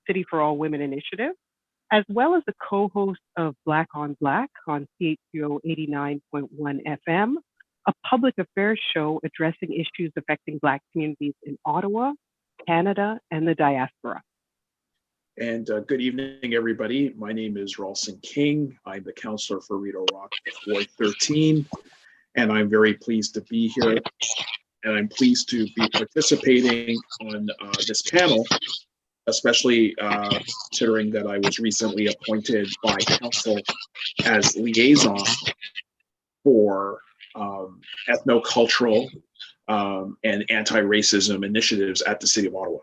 City for All Women initiative, as well as the co-host of Black on Black on CHGO 89.1 FM, a public affairs show addressing issues affecting Black communities in Ottawa, Canada, and the diaspora. And good evening, everybody. My name is Rawlson King. I'm the counselor for Rideau Rock Ward 13, and I'm very pleased to be here. And I'm pleased to be participating on this panel, especially considering that I was recently appointed by council as liaison for ethnocultural and anti-racism initiatives at the City of Ottawa.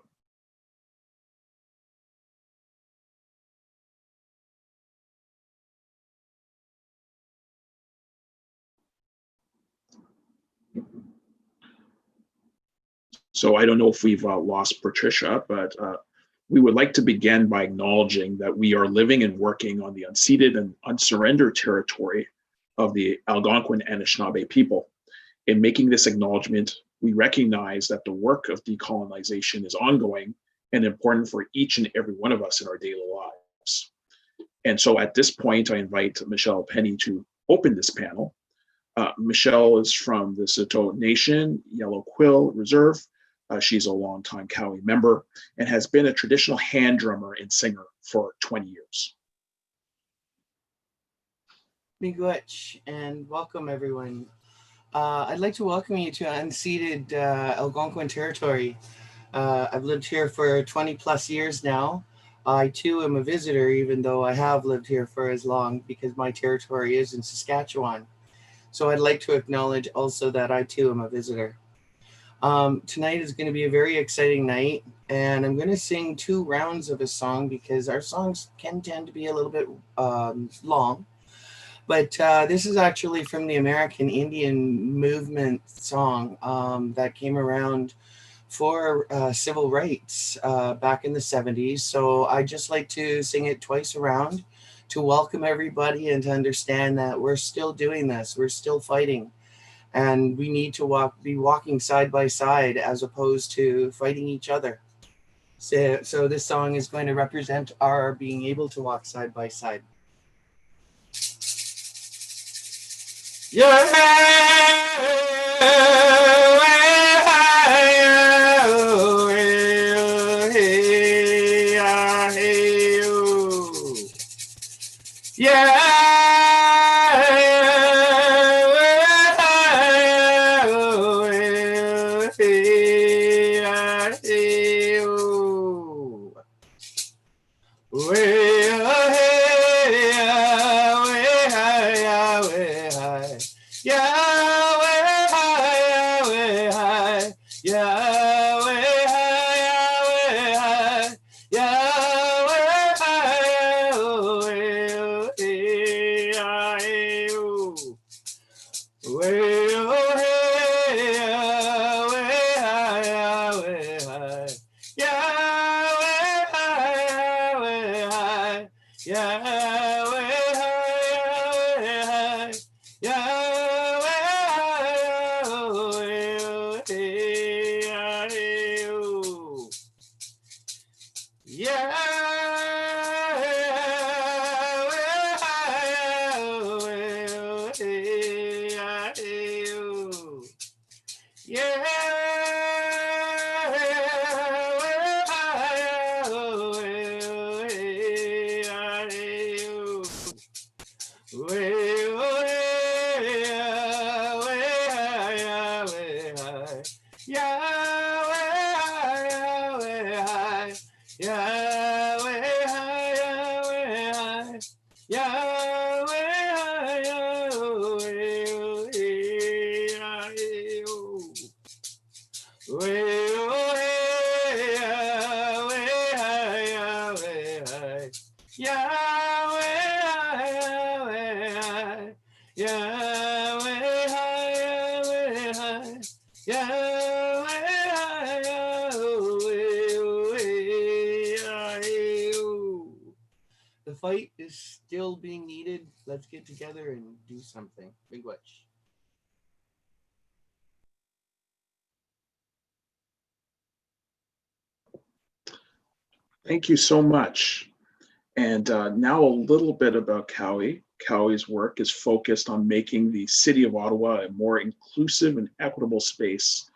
So I don't know if we've lost Patricia, but we would like to begin by acknowledging that we are living and working on the unceded and unsurrendered territory of the Algonquin and Anishinaabe people. In making this acknowledgement, we recognize that the work of decolonization is ongoing and important for each and every one of us in our daily lives. And so at this point, I invite Michelle Penny to open this panel. Michelle is from the Saulteaux Nation, Yellow Quill Reserve. She's a longtime CAWI member and has been a traditional hand drummer and singer for 20 years. Miigwech, and welcome everyone. I'd like to welcome you to unceded Algonquin territory. I've lived here for 20 plus years now. I too am a visitor, even though I have lived here for as long, because my territory is in Saskatchewan. So I'd like to acknowledge also that I too am a visitor. Tonight is going to be a very exciting night, and I'm going to sing 2 rounds of a song because our songs can tend to be a little bit long. But this is actually from the American Indian movement song that came around for civil rights back in the 70s. So I just like to sing it twice around to welcome everybody and to understand that we're still doing this, we're still fighting. And we need to be walking side by side as opposed to fighting each other. So this song is going to represent our being able to walk side by side. The fight is still being needed. Let's get together and do something. Miigwech. Thank you so much. And now a little bit about CAWI. CAWI's work is focused on making the City of Ottawa a more inclusive and equitable space,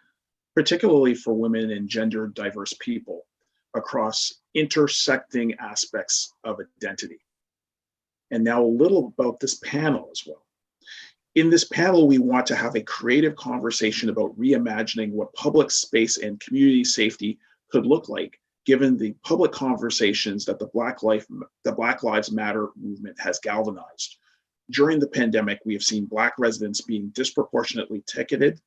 particularly for women and gender diverse people across intersecting aspects of identity. And now a little about this panel as well. In this panel, we want to have a creative conversation about reimagining what public space and community safety could look like, given the public conversations that the Black Lives Matter movement has galvanized. During the pandemic, we have seen Black residents being disproportionately ticketed,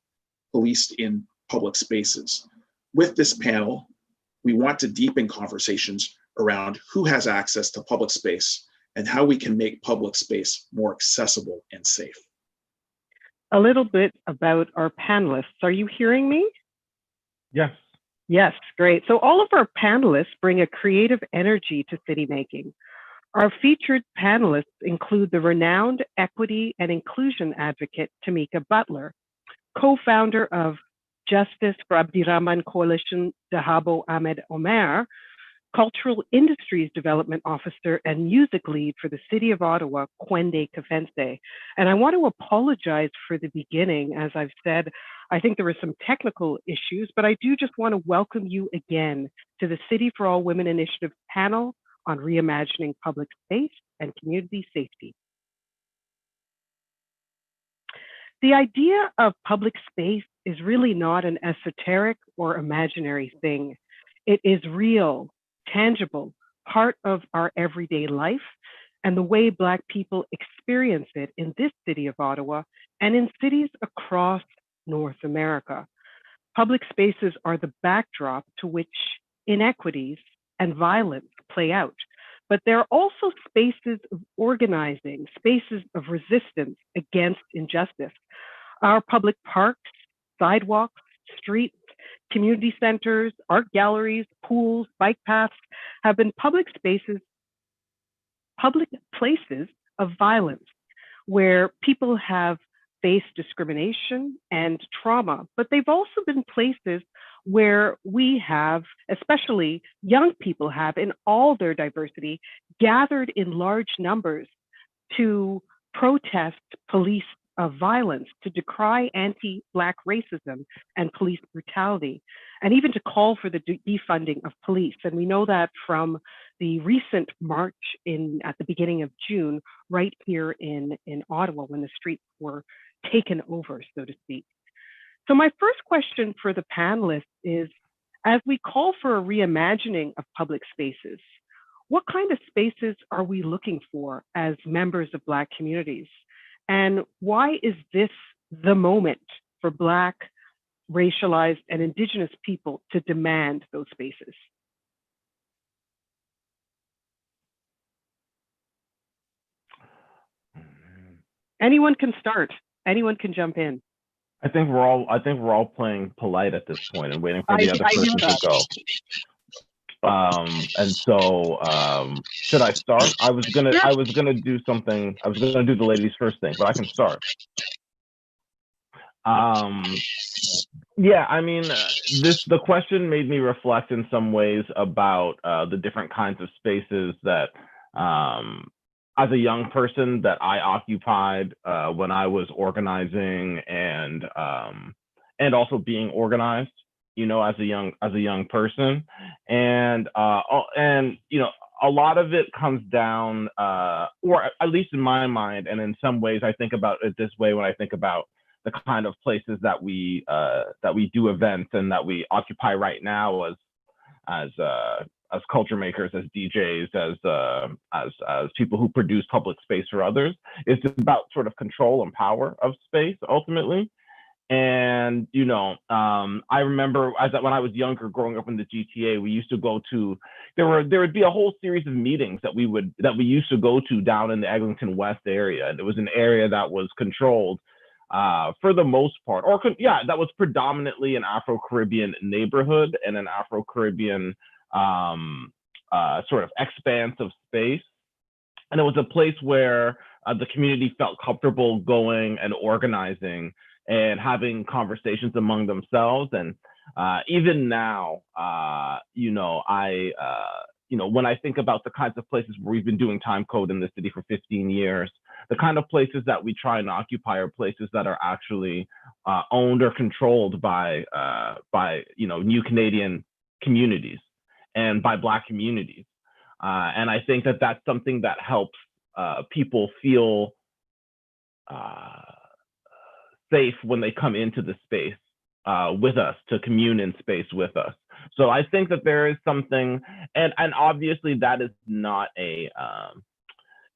policed in public spaces. With this panel, we want to deepen conversations around who has access to public space and how we can make public space more accessible and safe. A little bit about our panelists. Are you hearing me? Yes. Yes, great. So all of our panelists bring a creative energy to city making. Our featured panelists include the renowned equity and inclusion advocate, Tamika Butler, co-founder of Justice for Abdirahman Coalition, Dahabo Ahmed-Omer, Cultural Industries Development Officer and music lead for the City of Ottawa, Kwende Kefentse. And I want to apologize for the beginning. As I've said, I think there were some technical issues, but I do just want to welcome you again to the City for All Women Initiative panel on reimagining public space and community safety. The idea of public space is really not an esoteric or imaginary thing. It is real, tangible, part of our everyday life and the way Black people experience it in this city of Ottawa and in cities across North America. Public spaces are the backdrop to which inequities and violence play out, but they're also spaces of organizing, spaces of resistance against injustice. Our public parks, sidewalks, streets, community centers, art galleries, pools, bike paths have been public spaces, public places of violence where people have faced discrimination and trauma, but they've also been places where we have, especially young people have in all their diversity, gathered in large numbers to protest police violence, to decry anti-Black racism and police brutality, and even to call for the defunding of police. And we know that from the recent march at the beginning of June, right here in Ottawa, when the streets were taken over, so to speak. So my first question for the panelists is, as we call for a reimagining of public spaces, what kind of spaces are we looking for as members of Black communities? And why is this the moment for Black, racialized, and indigenous people to demand those spaces? Anyone can start. Anyone can jump in. I think we're all playing polite at this point and waiting for the other person to go. And so should I start? I was gonna do something. I was gonna do the ladies first thing, but I can start. Yeah, I mean, the question made me reflect in some ways about the different kinds of spaces that as a young person that I occupied when I was organizing and also being organized, you know, as a young person, and you know, a lot of it comes down, or at least in my mind, and in some ways, I think about it this way when I think about the kind of places that we do events and that we occupy right now as culture makers, as DJs, as people who produce public space for others. It's about sort of control and power of space ultimately. And, you know, I remember when I was younger, growing up in the GTA, we used to go to, there would be a whole series of meetings that we used to go to down in the Eglinton West area. And it was an area that was controlled for the most part, that was predominantly an Afro-Caribbean neighborhood and an Afro-Caribbean sort of expanse of space. And it was a place where the community felt comfortable going and organizing and having conversations among themselves. And even now, you know, when I think about the kinds of places where we've been doing time code in the city for 15 years, the kind of places that we try and occupy are places that are actually owned or controlled by New Canadian communities and by Black communities. And I think that that's something that helps people feel safe when they come into the space with us, to commune in space with us. So I think that there is something, and obviously that is not a,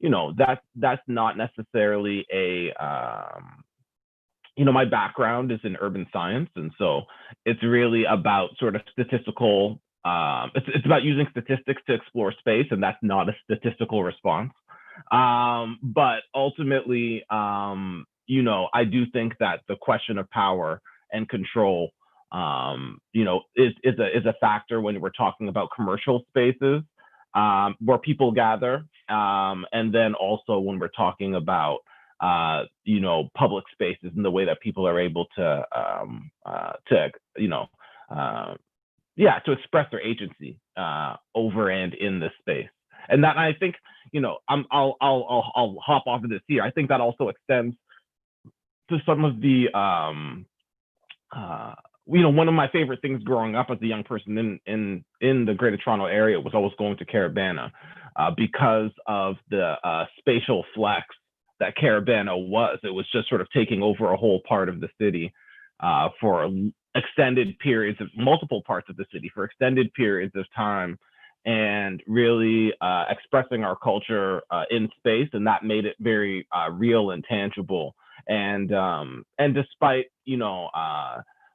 that's not necessarily a, my background is in urban science, and so it's really about sort of statistical. It's about using statistics to explore space, and that's not a statistical response. But ultimately, I do think that the question of power and control, is a factor when we're talking about commercial spaces where people gather, and then also when we're talking about public spaces and the way that people are able to to express their agency over and in this space. And that, I think, I'll hop off of this here. I think that also extends to some of the one of my favorite things growing up as a young person in the Greater Toronto area was always going to Caribana, because of the spatial flex that Caribana was. It was just sort of taking over a whole part of the city for extended periods of multiple parts of the city for extended periods of time, and really expressing our culture in space, and that made it very real and tangible. And despite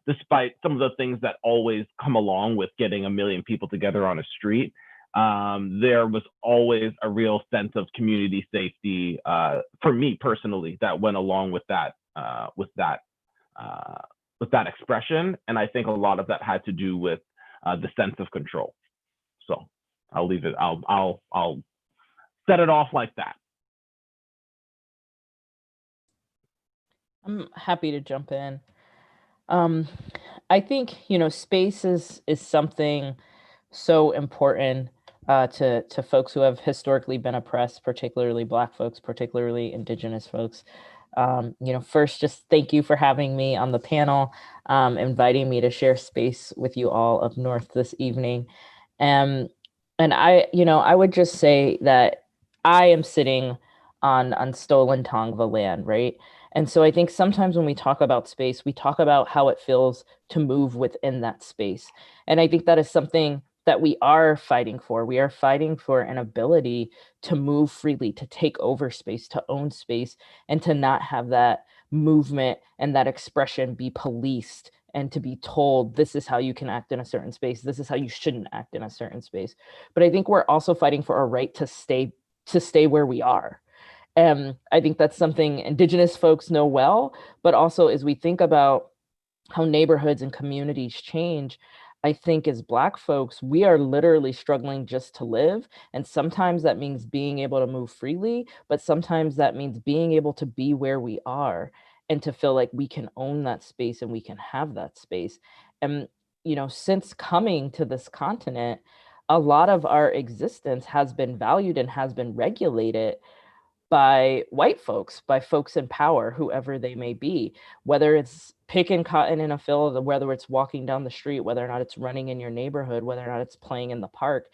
despite some of the things that always come along with getting a million people together on a street, there was always a real sense of community safety for me personally that went along with that expression. And I think a lot of that had to do with the sense of control. So I'll leave it. I'll set it off like that. I'm happy to jump in. I think, space is something so important to folks who have historically been oppressed, particularly Black folks, particularly Indigenous folks. First, just thank you for having me on the panel, inviting me to share space with you all up north this evening. And I would just say that I am sitting on stolen Tongva land, right? And so I think sometimes when we talk about space, we talk about how it feels to move within that space. And I think that is something that we are fighting for. We are fighting for an ability to move freely, to take over space, to own space, and to not have that movement and that expression be policed and to be told, this is how you can act in a certain space. This is how you shouldn't act in a certain space. But I think we're also fighting for our right to stay where we are. And I think that's something Indigenous folks know well, but also as we think about how neighborhoods and communities change, I think as Black folks, we are literally struggling just to live. And sometimes that means being able to move freely, but sometimes that means being able to be where we are and to feel like we can own that space and we can have that space. And, since coming to this continent, a lot of our existence has been valued and has been regulated by white folks, by folks in power, whoever they may be, whether it's picking cotton in a field, whether it's walking down the street, whether or not it's running in your neighborhood, whether or not it's playing in the park.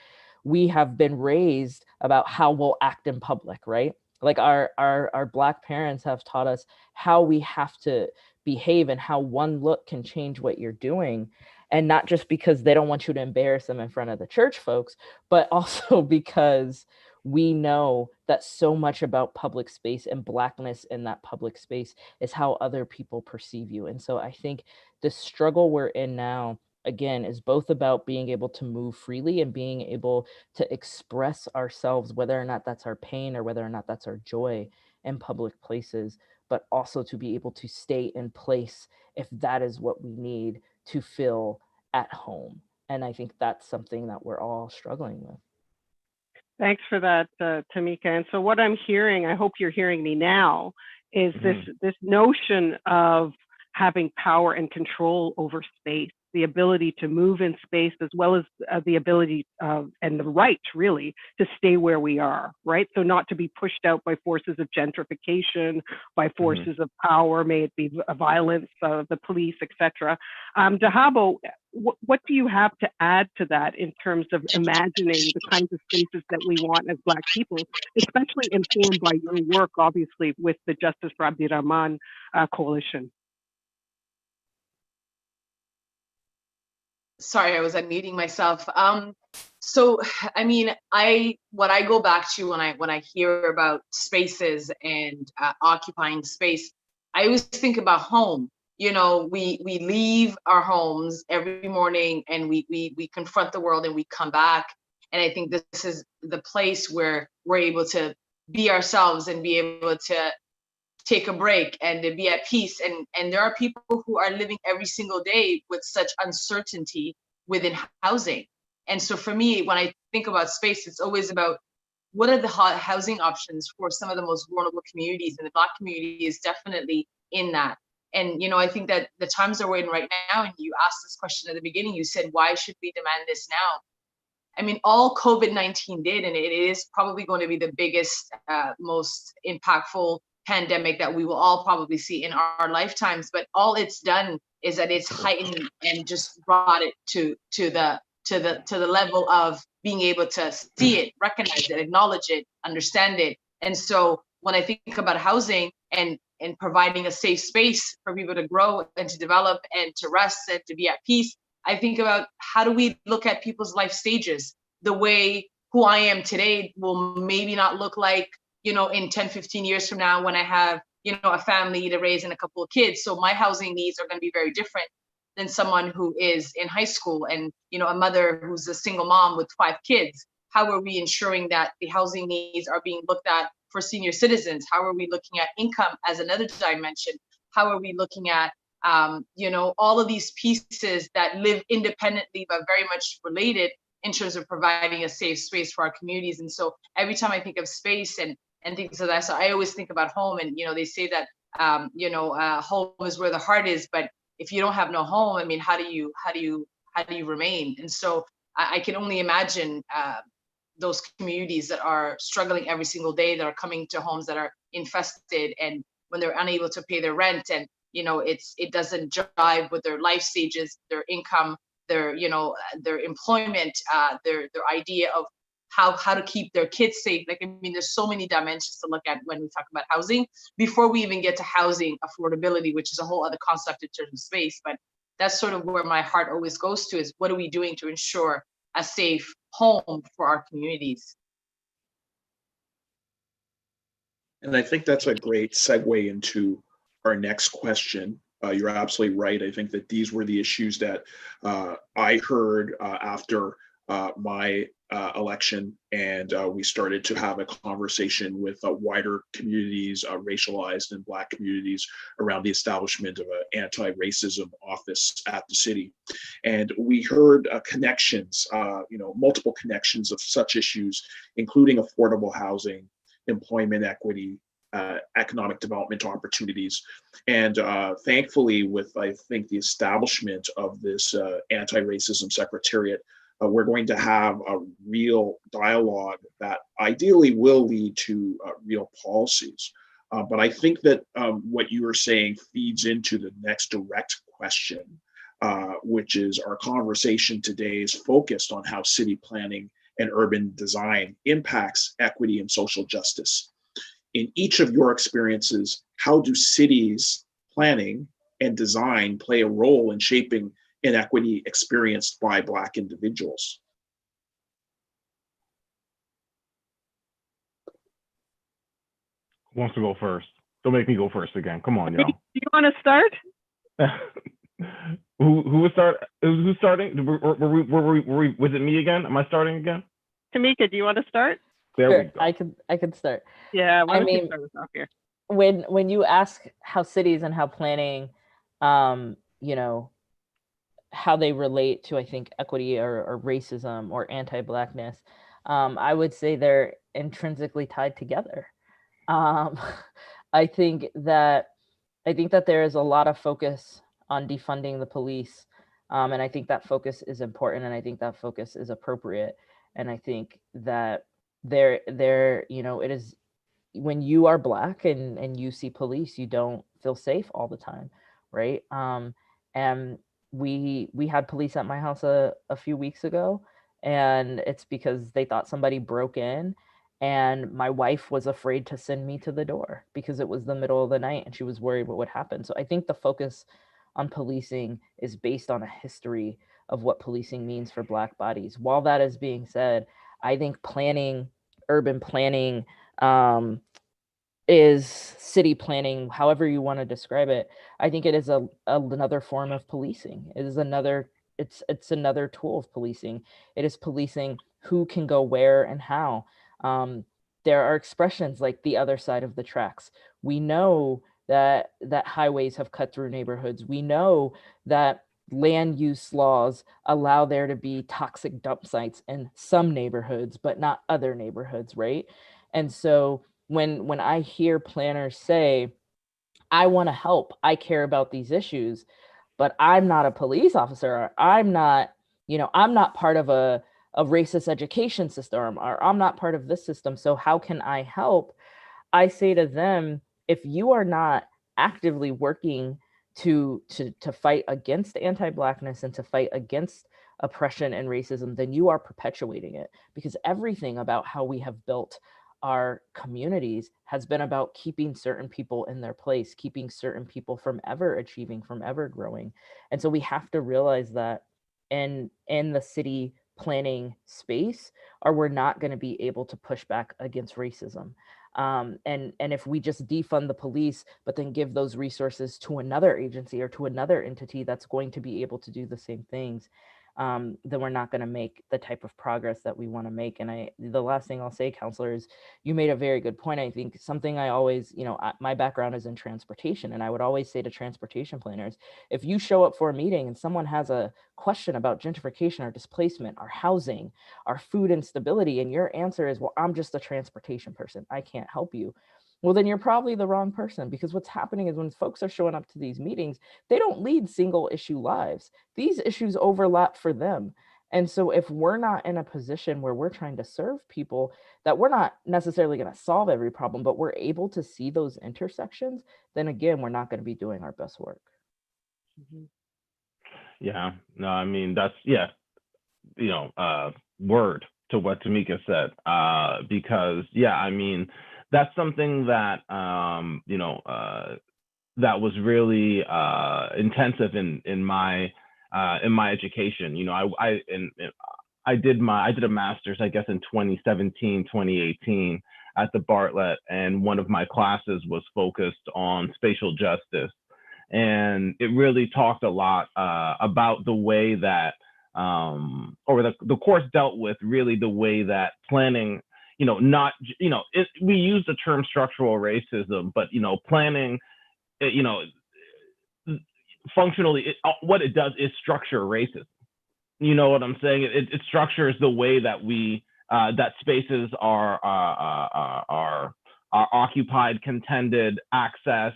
We have been raised about how we'll act in public, right? Like our Black parents have taught us how we have to behave and how one look can change what you're doing. And not just because they don't want you to embarrass them in front of the church folks, but also because we know that so much about public space and Blackness in that public space is how other people perceive you. And so I think the struggle we're in now, again, is both about being able to move freely and being able to express ourselves, whether or not that's our pain or whether or not that's our joy in public places, but also to be able to stay in place if that is what we need to feel at home. And I think that's something that we're all struggling with. Thanks for that, Tamika. And so what I'm hearing, I hope you're hearing me now, is this notion of having power and control over space the ability to move in space, as well as the ability and the right, really, to stay where we are, right? So not to be pushed out by forces of gentrification, by forces of power, may it be violence, the police, etc. Dahabo, what do you have to add to that in terms of imagining the kinds of spaces that we want as Black people, especially informed by your work, obviously, with the Justice for Abdirahman Coalition? Sorry, I was unmuting myself. So, I mean, what I go back to when I hear about spaces and occupying space, I always think about home. You know, we leave our homes every morning and we confront the world and we come back. And I think this is the place where we're able to be ourselves and be able to take a break and to be at peace. And there are people who are living every single day with such uncertainty within housing. And so for me, when I think about space, it's always about what are the housing options for some of the most vulnerable communities, and the Black community is definitely in that. And, you know, I think that the times that we're in right now, and you asked this question at the beginning, you said, why should we demand this now? I mean, all COVID-19 did, and it is probably going to be the biggest, most impactful pandemic that we will all probably see in our lifetimes. But all it's done is that it's heightened and just brought it to the level of being able to see it, recognize it, acknowledge it, understand it. And so when I think about housing and providing a safe space for people to grow and to develop and to rest and to be at peace, I think about how do we look at people's life stages? The way who I am today will maybe not look like, you know, in 10, 15 years from now when I have, you know, a family to raise and a couple of kids. So my housing needs are going to be very different than someone who is in high school and, you know, a mother who's a single mom with 5 kids. How are we ensuring that the housing needs are being looked at for senior citizens? How are we looking at income as another dimension? How are we looking at, you know, all of these pieces that live independently but very much related in terms of providing a safe space for our communities? And so every time I think of space and things like that, so I always think about home. And, you know, they say that, you know, home is where the heart is, but if you don't have no home, I mean, how do you remain? And so I can only imagine those communities that are struggling every single day, that are coming to homes that are infested, and when they're unable to pay their rent, and, you know, it doesn't jive with their life stages, their income, their, you know, their employment, their idea of how to keep their kids safe. Like, I mean, there's so many dimensions to look at when we talk about housing before we even get to housing affordability, which is a whole other concept in terms of space. But that's sort of where my heart always goes to, is what are we doing to ensure a safe home for our communities? And I think that's a great segue into our next question. You're absolutely right. I think that these were the issues that I heard after my election, and we started to have a conversation with wider communities, racialized and Black communities, around the establishment of an anti-racism office at the city. And we heard connections, you know, multiple connections of such issues, including affordable housing, employment equity, economic development opportunities. And thankfully, with, I think, the establishment of this anti-racism secretariat, we're going to have a real dialogue that ideally will lead to real policies. But I think that what you were saying feeds into the next direct question, which is our conversation today is focused on how city planning and urban design impacts equity and social justice. In each of your experiences, how do cities planning and design play a role in shaping inequity experienced by Black individuals? Who wants to go first? Don't make me go first again. Come on, y'all. Do you want to start? Who was start? Who's starting? Was it me again? Am I starting again? Tamika, do you want to start? There Sure, we go. I could start. Yeah, why don't you mean, start us off here? When you ask how cities and how planning, you know, how they relate to, I think, equity or racism or anti-Blackness, I would say they're intrinsically tied together. I think that there is a lot of focus on defunding the police, And I think that focus is important, and I think that focus is appropriate. And I think that it is, when you are Black and you see police, you don't feel safe all the time, right? And we had police at my house a few weeks ago, and it's because they thought somebody broke in, and my wife was afraid to send me to the door because it was the middle of the night and she was worried what would happen. So I think the focus on policing is based on a history of what policing means for Black bodies. While that is being said, I think urban planning, is city planning, however you want to describe it. I think it is another form of policing. It is another, it's another tool of policing. It is policing who can go where and how. There are expressions like the other side of the tracks. We know that highways have cut through neighborhoods. We know that land use laws allow there to be toxic dump sites in some neighborhoods, but not other neighborhoods, right? And so when I hear planners say, I want to help, I care about these issues, but I'm not a police officer, or I'm not part of a racist education system, or I'm not part of this system, so how can I help? I say to them, if you are not actively working to fight against anti-Blackness and to fight against oppression and racism, then you are perpetuating it, because everything about how we have built our communities has been about keeping certain people in their place, keeping certain people from ever achieving, from ever growing. And so we have to realize that in the city planning space, or we're not going to be able to push back against racism. And if we just defund the police, but then give those resources to another agency or to another entity that's going to be able to do the same things, then we're not going to make the type of progress that we want to make. And the last thing I'll say, Counselor, is you made a very good point. I think something I always, my background is in transportation, and I would always say to transportation planners, if you show up for a meeting and someone has a question about gentrification or displacement or housing or food instability, and your answer is, well, I'm just a transportation person, I can't help you, well, then you're probably the wrong person, because what's happening is when folks are showing up to these meetings, they don't lead single issue lives. These issues overlap for them. And so if we're not in a position where we're trying to serve people, that we're not necessarily going to solve every problem, but we're able to see those intersections, then again, we're not going to be doing our best work. Yeah, no, I mean, that's, yeah, word to what Tamika said, because, yeah, I mean, that's something that, that was really intensive in my education. I did a master's, I guess, in 2017, 2018 at the Bartlett, and one of my classes was focused on spatial justice. And it really talked a lot about the way that, or the course dealt with really the way that planning, we use the term structural racism, but, planning, functionally, what it does is structure racism. You know what I'm saying? It structures the way that that spaces are occupied, contended, accessed,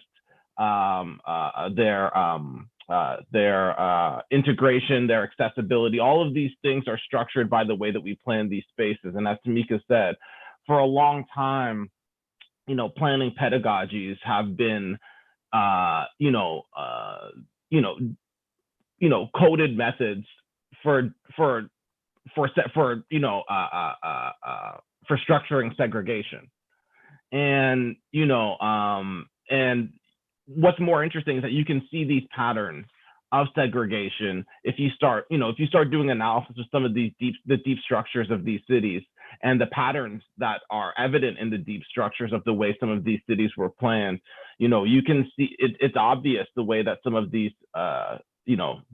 their integration, their accessibility. All of these things are structured by the way that we plan these spaces. And as Tamika said, for a long time, planning pedagogies have been, coded methods for structuring segregation. And and what's more interesting is that you can see these patterns of segregation if you start doing analysis of some of the deep structures of these cities, and the patterns that are evident in the deep structures of the way some of these cities were planned. You can see it's obvious the way that some of these the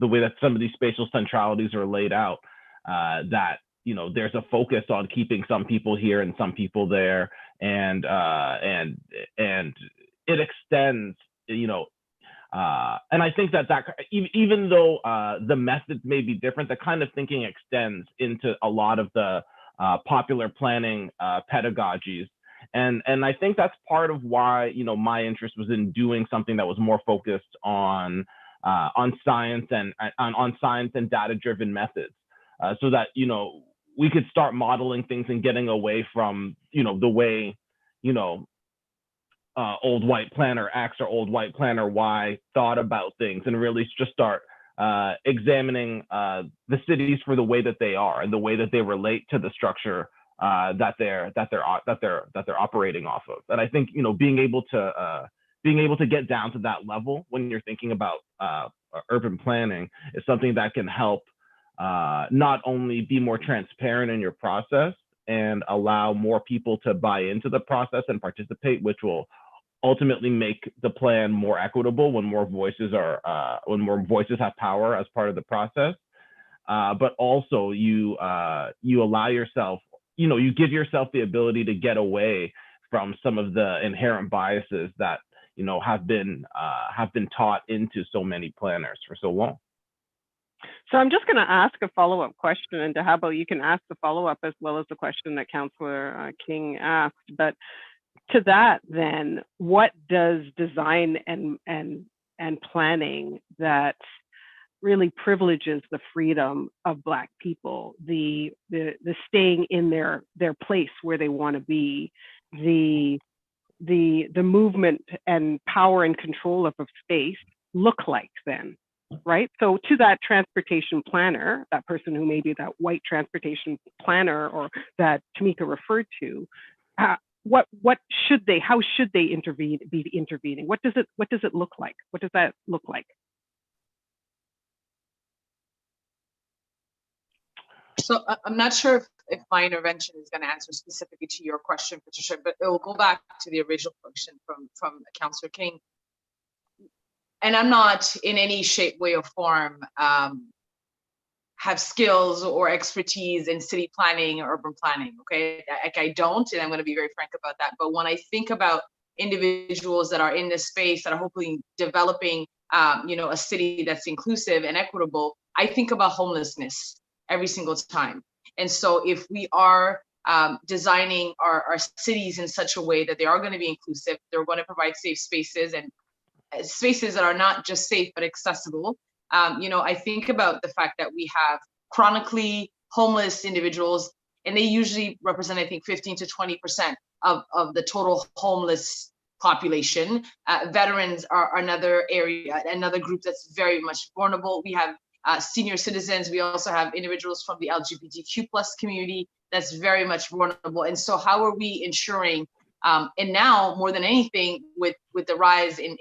way that some of these spatial centralities are laid out, that there's a focus on keeping some people here and some people there, and it extends, and I think that even though the methods may be different, the kind of thinking extends into a lot of the popular planning pedagogies. And I think that's part of why, my interest was in doing something that was more focused on on science and data-driven methods, so that we could start modeling things and getting away from the way old white planner X or old white planner Y thought about things, and really just start examining the cities for the way that they are and the way that they relate to the structure that they're operating off of. And I think being able to get down to that level when you're thinking about urban planning is something that can help not only be more transparent in your process and allow more people to buy into the process and participate, which will ultimately make the plan more equitable when more voices have power as part of the process. But also you allow yourself, you give yourself the ability to get away from some of the inherent biases that have been taught into so many planners for so long. So I'm just going to ask a follow-up question, and Dahabo, you can ask the follow-up as well as the question that Councillor King asked. But to that, then, what does design and planning that really privileges the freedom of Black people, the staying in their place where they want to be, the movement and power and control of a space look like then? Right? So to that transportation planner, that person who may be that white transportation planner or that Tamika referred to, how should they be intervening? What does it look like? What does that look like? So I'm not sure if my intervention is going to answer specifically to your question, Patricia, but it will go back to the original question from Councillor King. And I'm not in any shape, way, or form have skills or expertise in city planning or urban planning, okay? Like I don't, and I'm going to be very frank about that. But when I think about individuals that are in this space that are hopefully developing, a city that's inclusive and equitable, I think about homelessness every single time. And so if we are designing our cities in such a way that they are going to be inclusive, they're going to provide safe spaces and spaces that are not just safe but accessible. I think about the fact that we have chronically homeless individuals, and they usually represent, I think, 15 to 20% of the total homeless population. Veterans are another area, another group that's very much vulnerable. We have senior citizens. We also have individuals from the LGBTQ plus community that's very much vulnerable. And so how are we ensuring, and now more than anything with the rise in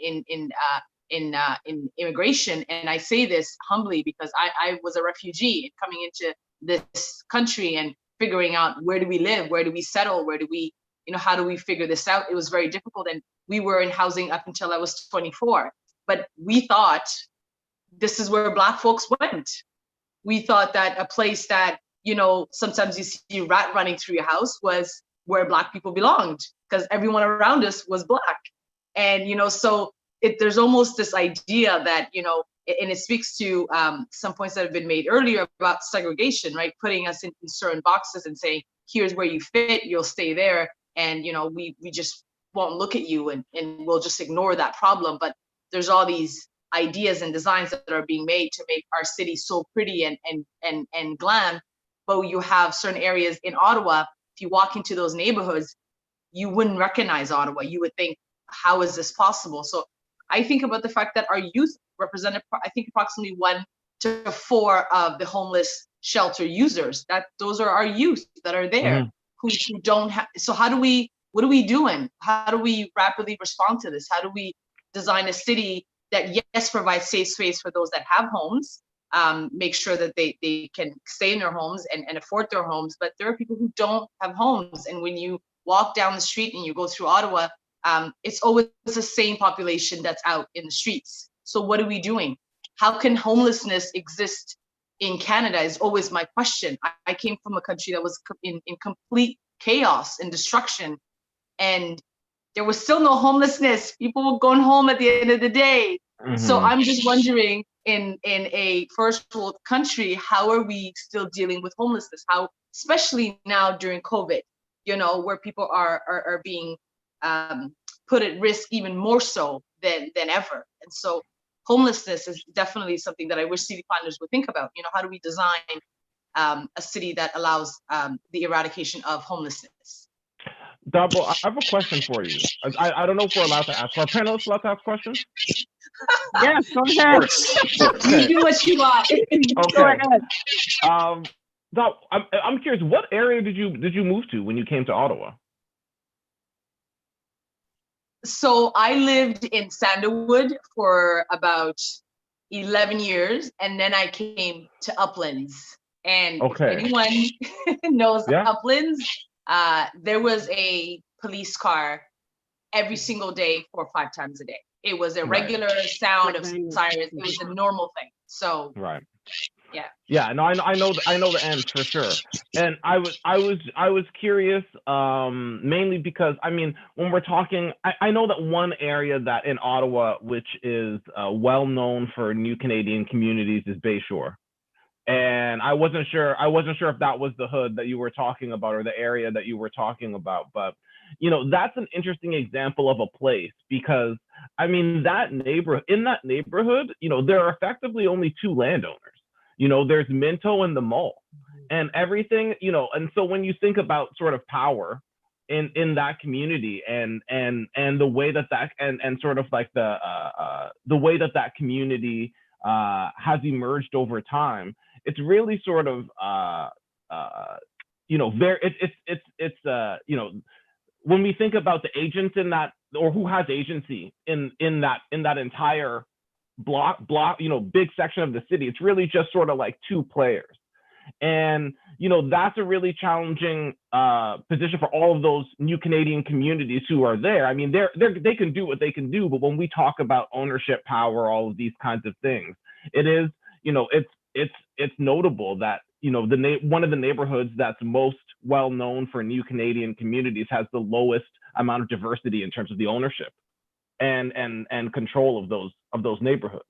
immigration, and I say this humbly because I was a refugee coming into this country and figuring out where do we live, where do we settle, where do we, how do we figure this out? It was very difficult, and we were in housing up until I was 24. But we thought this is where Black folks went. We thought that a place that, sometimes you see a rat running through your house was where Black people belonged, because everyone around us was Black. And, so there's almost this idea that, and it speaks to some points that have been made earlier about segregation, right? Putting us in certain boxes and saying, here's where you fit, you'll stay there. And, we just won't look at you and we'll just ignore that problem. But there's all these ideas and designs that are being made to make our city so pretty and glam. But you have certain areas in Ottawa, if you walk into those neighborhoods, you wouldn't recognize Ottawa. You would think, how is this possible? So I think about the fact that our youth represent, I think, approximately 1 to 4 of the homeless shelter users. That those are our youth that are there, who don't have. So what are we doing? How do we rapidly respond to this? How do we design a city that, yes, provides safe space for those that have homes, make sure that they can stay in their homes and afford their homes, but there are people who don't have homes. And when you walk down the street and you go through Ottawa, it's always the same population that's out in the streets. So what are we doing? How can homelessness exist in Canada is always my question. I came from a country that was in complete chaos and destruction, and there was still no homelessness. People were going home at the end of the day. So I'm just wondering, in a first world country, how are we still dealing with homelessness? How, especially now during COVID, where people are being put at risk even more so than ever. And so homelessness is definitely something that I wish city planners would think about. You know, how do we design a city that allows the eradication of homelessness? Dahabo, I have a question for you. I don't know if we're allowed to ask. Are panelists allowed to ask questions? Yes, go Of ahead. course, of course. You do what you want. Go Okay. ahead. I'm curious, what area did you move to when you came to Ottawa? So I lived in Sandalwood for about 11 years, and then I came to Uplands. And if Okay. anyone knows Yeah. Uplands, there was a police car every single day for 5 times a day. It was a Right. regular sound of Right. sirens. It was a normal thing. So Right. yeah. Yeah, no, I know the ends for sure. And I was curious, mainly because I mean, when we're talking, I know that one area that in Ottawa, which is well known for new Canadian communities, is Bayshore. And I wasn't sure if that was the hood that you were talking about or the area that you were talking about. But you know, that's an interesting example of a place, because I mean, in that neighborhood, you know, there are effectively only 2 landowners. You know, there's Minto and the mall, and everything, you know. And so when you think about sort of power in that community, and the way that and sort of like the way that community has emerged over time, it's really sort of you know, you know, when we think about the agents in that, or who has agency in that entire block, you know, big section of the city, it's really just sort of like 2 players. And you know, that's a really challenging position for all of those new Canadian communities who are there. I mean, they can do what they can do, but when we talk about ownership, power, all of these kinds of things, it is, you know, it's notable that, you know, one of the neighborhoods that's most well known for new Canadian communities has the lowest amount of diversity in terms of the ownership and control of those neighborhoods.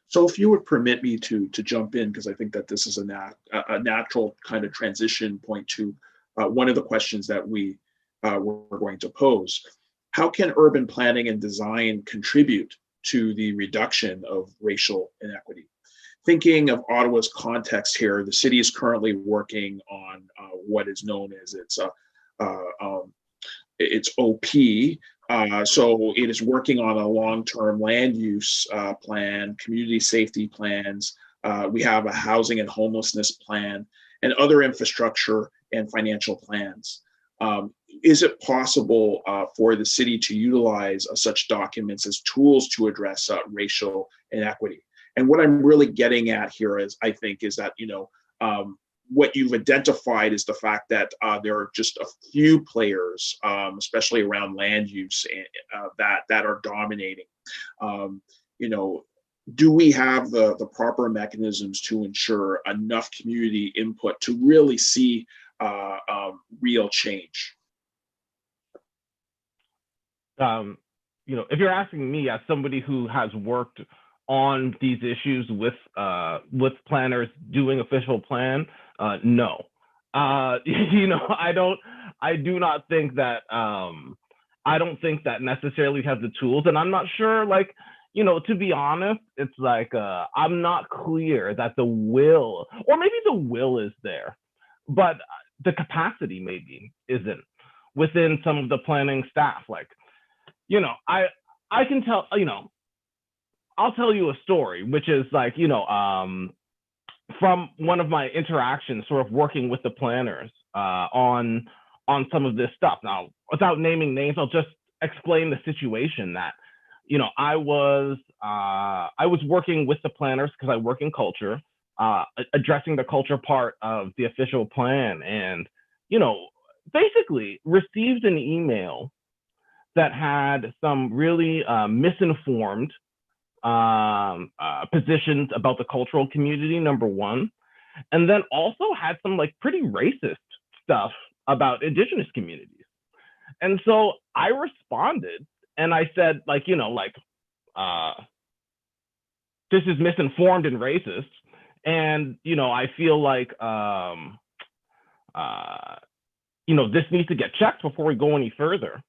So if you would permit me to jump in, because I think that this is a natural kind of transition point to one of the questions that we're going to pose. How can urban planning and design contribute to the reduction of racial inequity? Thinking of Ottawa's context here, the city is currently working on what is known as its OP. So it is working on a long-term land use plan, community safety plans. We have a housing and homelessness plan, and other infrastructure and financial plans. Is it possible for the city to utilize such documents as tools to address racial inequity? And what I'm really getting at here is, I think, is that, you know, what you've identified is the fact that there are just a few players, especially around land use, that are dominating. You know, do we have the proper mechanisms to ensure enough community input to really see real change? You know, if you're asking me as somebody who has worked on these issues with planners doing official plan, no. You know, I do not think that, I don't think that necessarily has the tools, and I'm not sure, like, you know, to be honest, it's like, I'm not clear that the will, or maybe the will is there, but the capacity maybe isn't within some of the planning staff. Like, you know, I can tell, you know, I'll tell you a story, which is like, you know, from one of my interactions, sort of working with the planners on some of this stuff. Now, without naming names, I'll just explain the situation that, you know, I was working with the planners because I work in culture, addressing the culture part of the official plan, and, you know, basically received an email that had some really misinformed positions about the cultural community, number one, and then also had some like pretty racist stuff about indigenous communities. And so I responded and I said, like, you know, like, this is misinformed and racist, and, you know, I feel like you know, this needs to get checked before we go any further.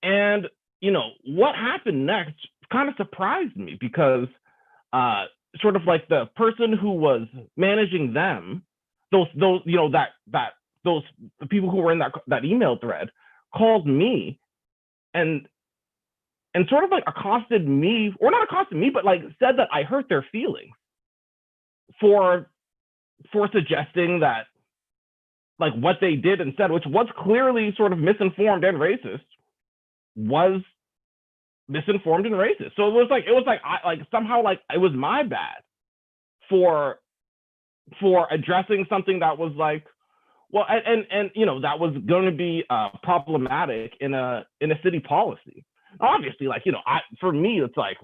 And, you know, what happened next kind of surprised me because sort of like the person who was managing them, those you know those the people who were in that email thread called me and sort of like accosted me, or not accosted me, but like said that I hurt their feelings for suggesting that like what they did and said, which was clearly sort of misinformed and racist, was misinformed and racist. So it was like I like somehow like it was my bad for addressing something that was like, well, and you know, that was going to be problematic in a city policy. Obviously, like, you know, for me it's like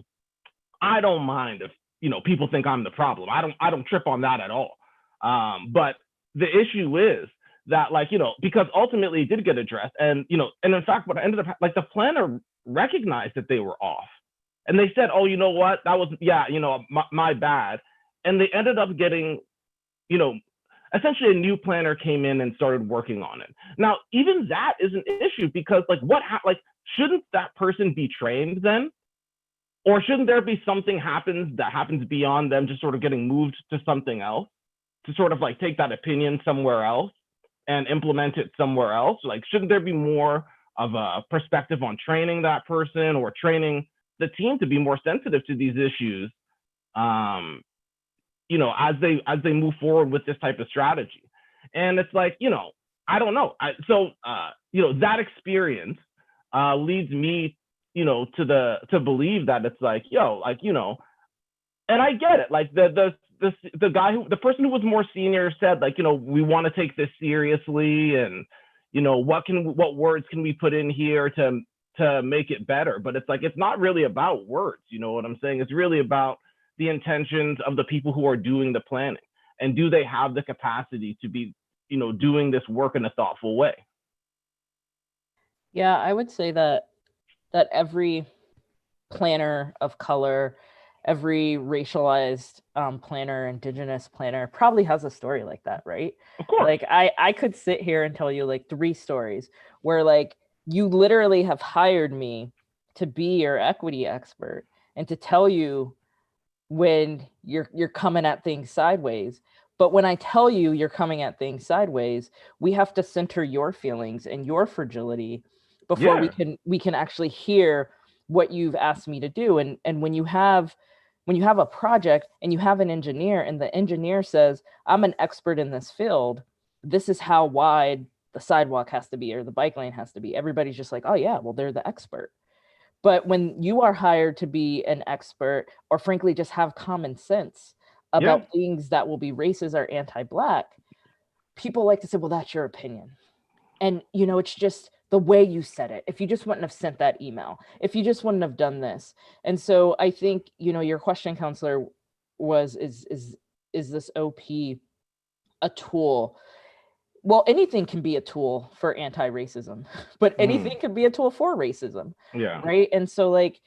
I don't mind if, you know, people think I'm the problem. I don't trip on that at all. But the issue is that, like, you know, because ultimately it did get addressed, and, you know, and in fact what ended up, like, the planner recognized that they were off, and they said, oh, you know what, that was, yeah, you know, my bad. And they ended up getting, you know, essentially a new planner came in and started working on it. Now, even that is an issue because, like, like, shouldn't that person be trained then? Or shouldn't there be something that happens beyond them just sort of getting moved to something else, to sort of like take that opinion somewhere else and implement it somewhere else? Like, shouldn't there be more of a perspective on training that person or training the team to be more sensitive to these issues, you know, as they move forward with this type of strategy? And it's like, you know, I don't know. You know, that experience leads me, you know, to believe that it's like, yo, like, you know, and I get it. Like the person who was more senior said, like, you know, we want to take this seriously, and, you know, what words can we put in here to make it better? But it's like, it's not really about words. You know what I'm saying? It's really about the intentions of the people who are doing the planning, and do they have the capacity to be, you know, doing this work in a thoughtful way? Yeah, I would say that every planner of color, every racialized planner, indigenous planner probably has a story like that, right? Of course. Like I could sit here and tell you like 3 stories where, like, you literally have hired me to be your equity expert and to tell you when you're coming at things sideways. But when I tell you you're coming at things sideways, we have to center your feelings and your fragility before we can actually hear what you've asked me to do. And when you have a project and you have an engineer, and the engineer says, I'm an expert in this field, this is how wide the sidewalk has to be or the bike lane has to be, everybody's just like, oh yeah, well, they're the expert. But when you are hired to be an expert, or frankly just have common sense about things that will be racist or anti-Black, people like to say, well, that's your opinion. And, you know, it's just the way you said it. If you just wouldn't have sent that email, if you just wouldn't have done this. And so I think, you know, your question, Councillor, was, is this OP a tool? Well, anything can be a tool for anti-racism, but anything can be a tool for racism. Yeah. Right. And so, like,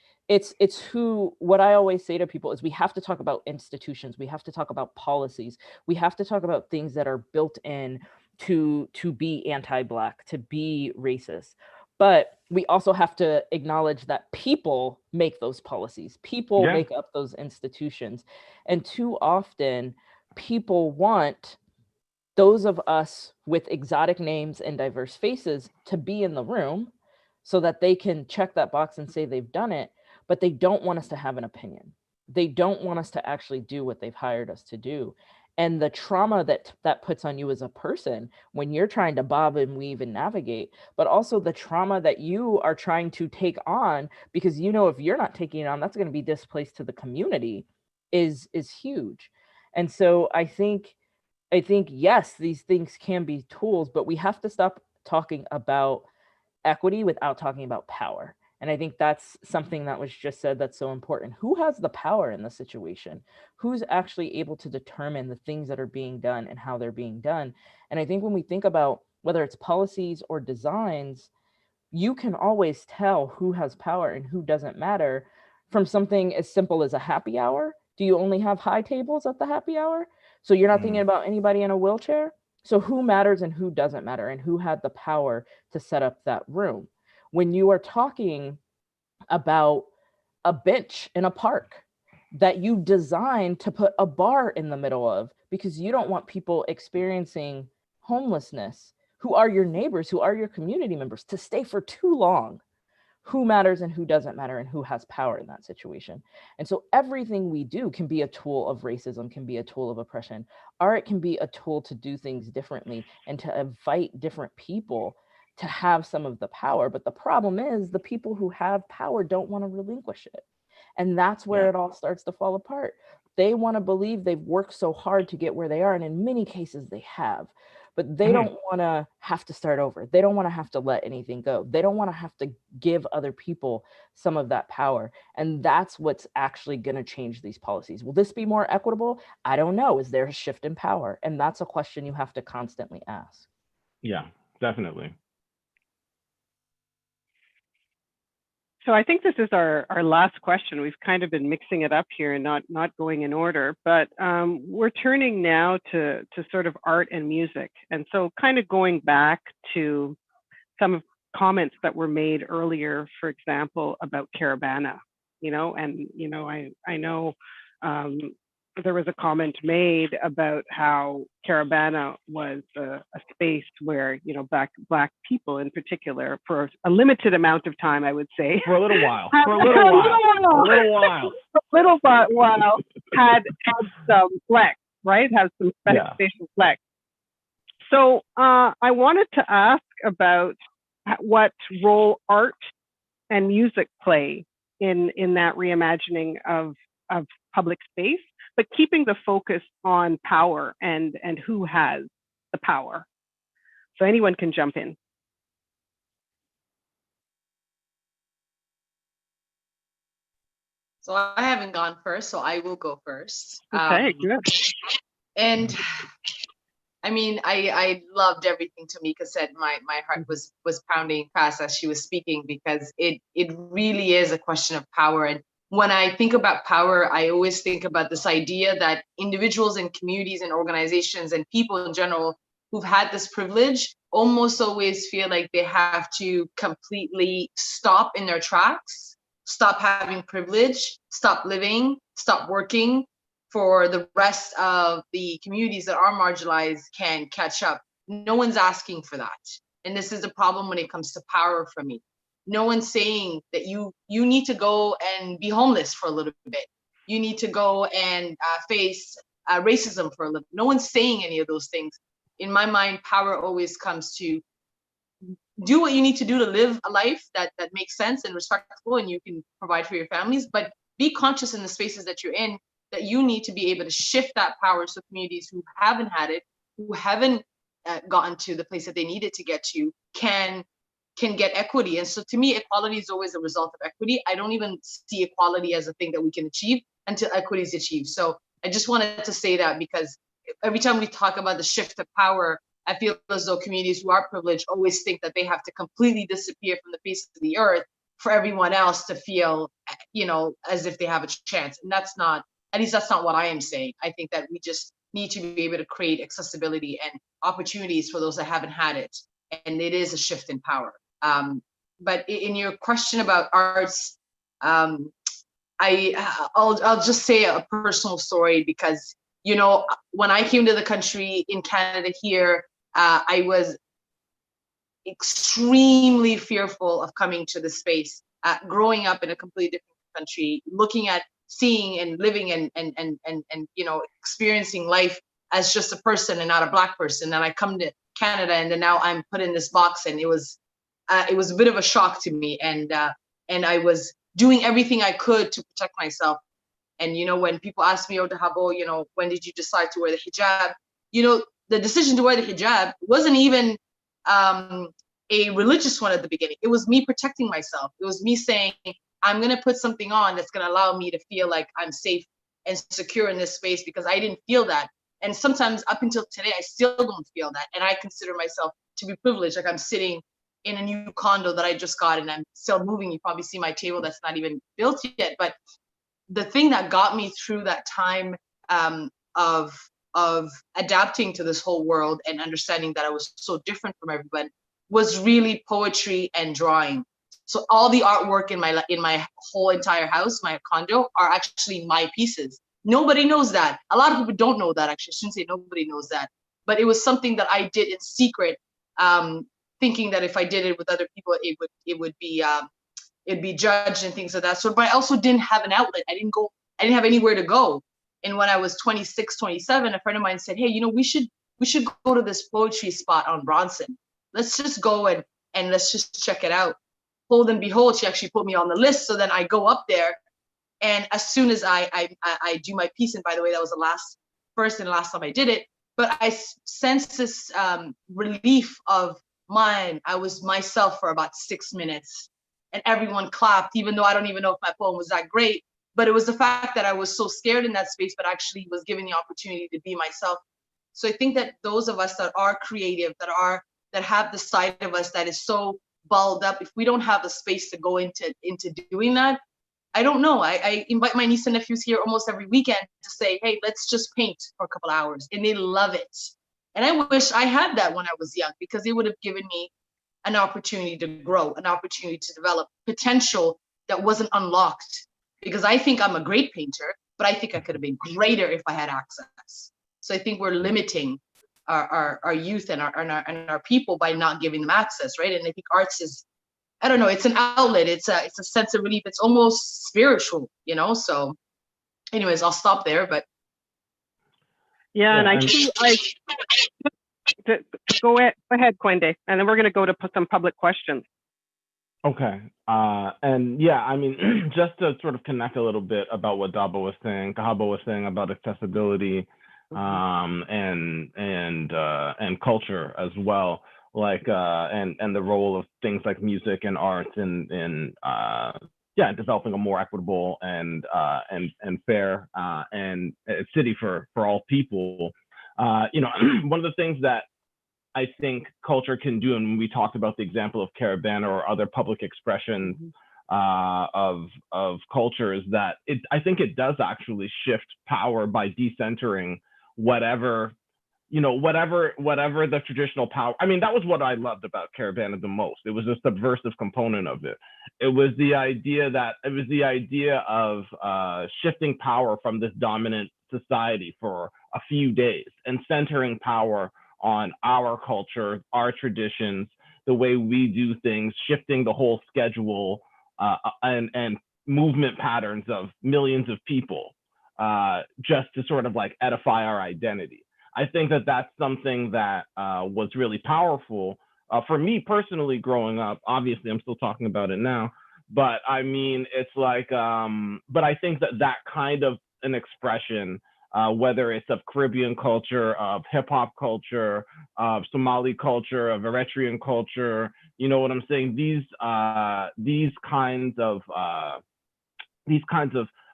what I always say to people is we have to talk about institutions. We have to talk about policies. We have to talk about things that are built in to be anti-Black, to be racist. But we also have to acknowledge that people make those policies. People make up those institutions. And too often people want those of us with exotic names and diverse faces to be in the room so that they can check that box and say they've done it, but they don't want us to have an opinion. They don't want us to actually do what they've hired us to do. And the trauma that puts on you as a person when you're trying to bob and weave and navigate, but also the trauma that you are trying to take on, because, you know, if you're not taking it on, that's going to be displaced to the community, is huge. And so I think, yes, these things can be tools, but we have to stop talking about equity without talking about power. And I think that's something that was just said that's so important. Who has the power in the situation? Who's actually able to determine the things that are being done and how they're being done? And I think when we think about whether it's policies or designs, you can always tell who has power and who doesn't matter from something as simple as a happy hour. Do you only have high tables at the happy hour? So you're not thinking about anybody in a wheelchair? So who matters and who doesn't matter, and who had the power to set up that room? When you are talking about a bench in a park that you designed to put a bar in the middle of, because you don't want people experiencing homelessness who are your neighbors, who are your community members, to stay for too long. Who matters and who doesn't matter, and who has power in that situation. And so everything we do can be a tool of racism, can be a tool of oppression. Art can be a tool to do things differently and to invite different people to have some of the power. But the problem is the people who have power don't want to relinquish it. And that's where it all starts to fall apart. They want to believe they've worked so hard to get where they are. And in many cases they have, but they don't want to have to start over. They don't want to have to let anything go. They don't want to have to give other people some of that power. And that's what's actually going to change these policies. Will this be more equitable? I don't know. Is there a shift in power? And that's a question you have to constantly ask. Yeah, definitely. So I think this is our last question. We've kind of been mixing it up here and not going in order, but we're turning now to sort of art and music. And so kind of going back to some of comments that were made earlier, for example, about Caravana, and, I know there was a comment made about how Caravana was a space where, Black people in particular, for a limited amount of time, I would say. For a little while. For a little while. Had some flex, right? Have some spatial flex. So I wanted to ask about what role art and music play in that reimagining of public space, but keeping the focus on power and who has the power. So anyone can jump in. So I haven't gone first, so I will go first. Okay, good. And I mean, I loved everything Tamika said. My heart was pounding fast as she was speaking, because it really is a question of power. And when I think about power, I always think about this idea that individuals and communities and organizations and people in general who've had this privilege almost always feel like they have to completely stop in their tracks, stop having privilege, stop living, stop working, for the rest of the communities that are marginalized can catch up. No one's asking for that. And this is a problem when it comes to power for me. No one's saying that you need to go and be homeless for a little bit. You need to go and face racism for a little bit. No one's saying any of those things. In my mind, power always comes to do what you need to do to live a life that makes sense and respectful, and you can provide for your families, but be conscious in the spaces that you're in, that you need to be able to shift that power so communities who haven't had it, who haven't gotten to the place that they needed to get to, can get equity. And so to me, equality is always a result of equity. I don't even see equality as a thing that we can achieve until equity is achieved. So I just wanted to say that, because every time we talk about the shift of power, I feel as though communities who are privileged always think that they have to completely disappear from the face of the earth for everyone else to feel, as if they have a chance. And that's not, at least that's not what I am saying. I think that we just need to be able to create accessibility and opportunities for those that haven't had it. And it is a shift in power. But in your question about arts, I'll just say a personal story, because, when I came to the country in Canada here, I was extremely fearful of coming to the space, growing up in a completely different country, looking at, seeing and living and experiencing life as just a person and not a Black person. And I come to Canada, and then now I'm put in this box, and it was a bit of a shock to me. And I was doing everything I could to protect myself. And, when people ask me, Dahabo, when did you decide to wear the hijab? The decision to wear the hijab wasn't even a religious one at the beginning. It was me protecting myself. It was me saying, I'm going to put something on that's going to allow me to feel like I'm safe and secure in this space, because I didn't feel that. And sometimes up until today, I still don't feel that. And I consider myself to be privileged. Like, I'm sitting in a new condo that I just got, and I'm still moving. You probably see my table that's not even built yet. But the thing that got me through that time of adapting to this whole world and understanding that I was so different from everyone was really poetry and drawing. So all the artwork in my whole entire house, my condo, are actually my pieces. Nobody knows that. A lot of people don't know that, actually. I shouldn't say nobody knows that. But it was something that I did in secret, thinking that if I did it with other people, it'd be judged and things of that sort. But I also didn't have an outlet. I didn't have anywhere to go. And when I was 26, 27, a friend of mine said, hey, we should go to this poetry spot on Bronson. Let's just go and let's just check it out. Hold and behold, she actually put me on the list. So then I go up there, and as soon as I do my piece, and by the way, that was the first and last time I did it, but I sensed this relief of mine. I was myself for about 6 minutes, and everyone clapped, even though I don't even know if my poem was that great. But it was the fact that I was so scared in that space, but actually was given the opportunity to be myself. So I think that those of us that are creative, that have the side of us that is so balled up, if we don't have the space to go into doing that, I don't know. I invite my niece and nephews here almost every weekend to say, hey, let's just paint for a couple hours, and they love it. And I wish I had that when I was young, because it would have given me an opportunity to grow, an opportunity to develop potential that wasn't unlocked. Because I think I'm a great painter, but I think I could have been greater if I had access. So I think we're limiting our youth and our people by not giving them access, right? And I think arts is, I don't know, it's an outlet, it's a sense of relief, it's almost spiritual, So anyways, I'll stop there, but. Yeah, and I go ahead, Kwende, and then we're going to go to some public questions. Okay. And yeah, I mean, just to sort of connect a little bit about what Dahabo was saying about accessibility, and culture as well, like and the role of things like music and arts in developing a more equitable and fair and city for all people. One of the things that I think culture can do, and when we talked about the example of Caravana or other public expressions of culture, is that I think it does actually shift power by decentering whatever the traditional power. I mean, that was what I loved about Caravana the most. It was a subversive component of it. It was the idea of shifting power from this dominant society for a few days and centering power on our culture, our traditions, the way we do things, shifting the whole schedule and movement patterns of millions of people just to sort of like edify our identity. I think that that's something that was really powerful for me personally growing up. Obviously, I'm still talking about it now, but I mean, it's like, but I think that kind of an expression, whether it's of Caribbean culture, of hip hop culture, of Somali culture, of Eritrean culture, you know what I'm saying? These kinds of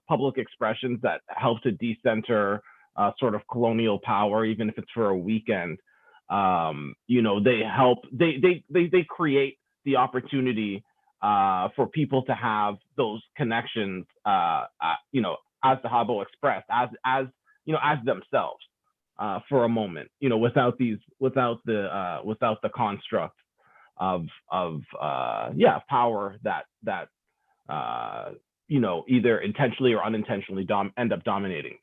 public expressions that help to decenter sort of colonial power, even if it's for a weekend, they help. They create the opportunity for people to have those connections, as Dahabo expressed, as themselves for a moment, without the construct of power that either intentionally or unintentionally end up dominating them.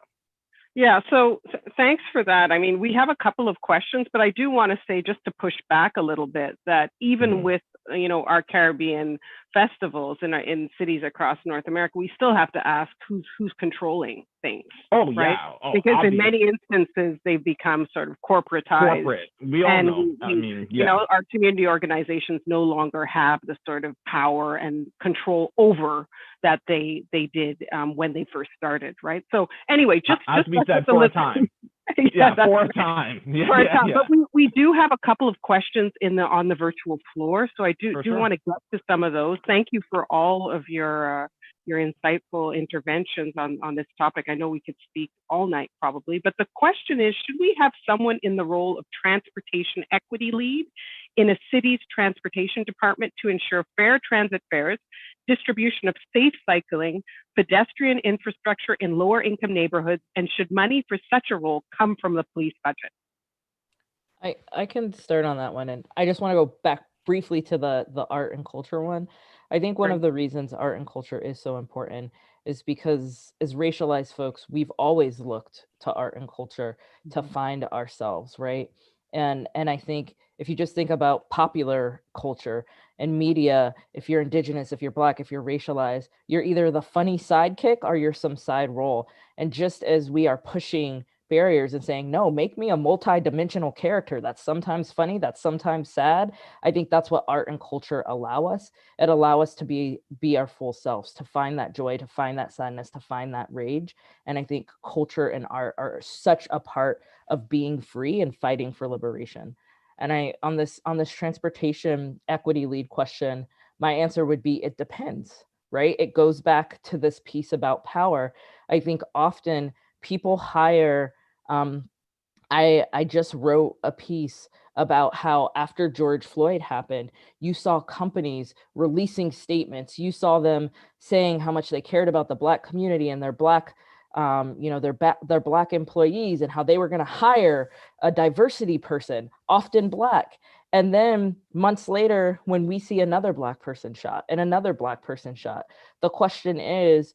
Yeah, so thanks for that. I mean, we have a couple of questions, but I do want to say, just to push back a little bit, that even with, our Caribbean festivals in cities across North America, we still have to ask who's controlling things. Oh, right? Yeah. Oh, because obvious. In many instances, they've become sort of corporatized. Corporate. We all know. I mean, yeah. Our community organizations no longer have the sort of power and control over that they did when they first started, right? So anyway, as we said, for a time. For a time. Yeah. But we do have a couple of questions on the virtual floor, so I do want to get to some of those. Thank you for all of your insightful interventions on this topic. I know we could speak all night probably, but the question is, should we have someone in the role of transportation equity lead in a city's transportation department to ensure fair transit fares, distribution of safe cycling, pedestrian infrastructure in lower income neighborhoods, and should money for such a role come from the police budget? I can start on that one, and I just want to go back briefly to the art and culture one, I think one Right. of the reasons art and culture is so important is because as racialized folks, we've always looked to art and culture to find ourselves, right? And I think if you just think about popular culture and media, if you're indigenous, if you're Black, if you're racialized, you're either the funny sidekick or you're some side role. And just as we are pushing barriers and saying, no, make me a multi-dimensional character that's sometimes funny, that's sometimes sad, I think that's what art and culture allow us. It allow us to be our full selves, to find that joy, to find that sadness, to find that rage. And I think culture and art are such a part of being free and fighting for liberation. And I on this transportation equity lead question, my answer would be it depends, right? It goes back to this piece about power. I think often people hire I just wrote a piece about how after George Floyd happened, you saw companies releasing statements. You saw them saying how much they cared about the Black community and their Black, their Black employees, and how they were going to hire a diversity person, often Black. And then months later, when we see another Black person shot and another Black person shot, the question is,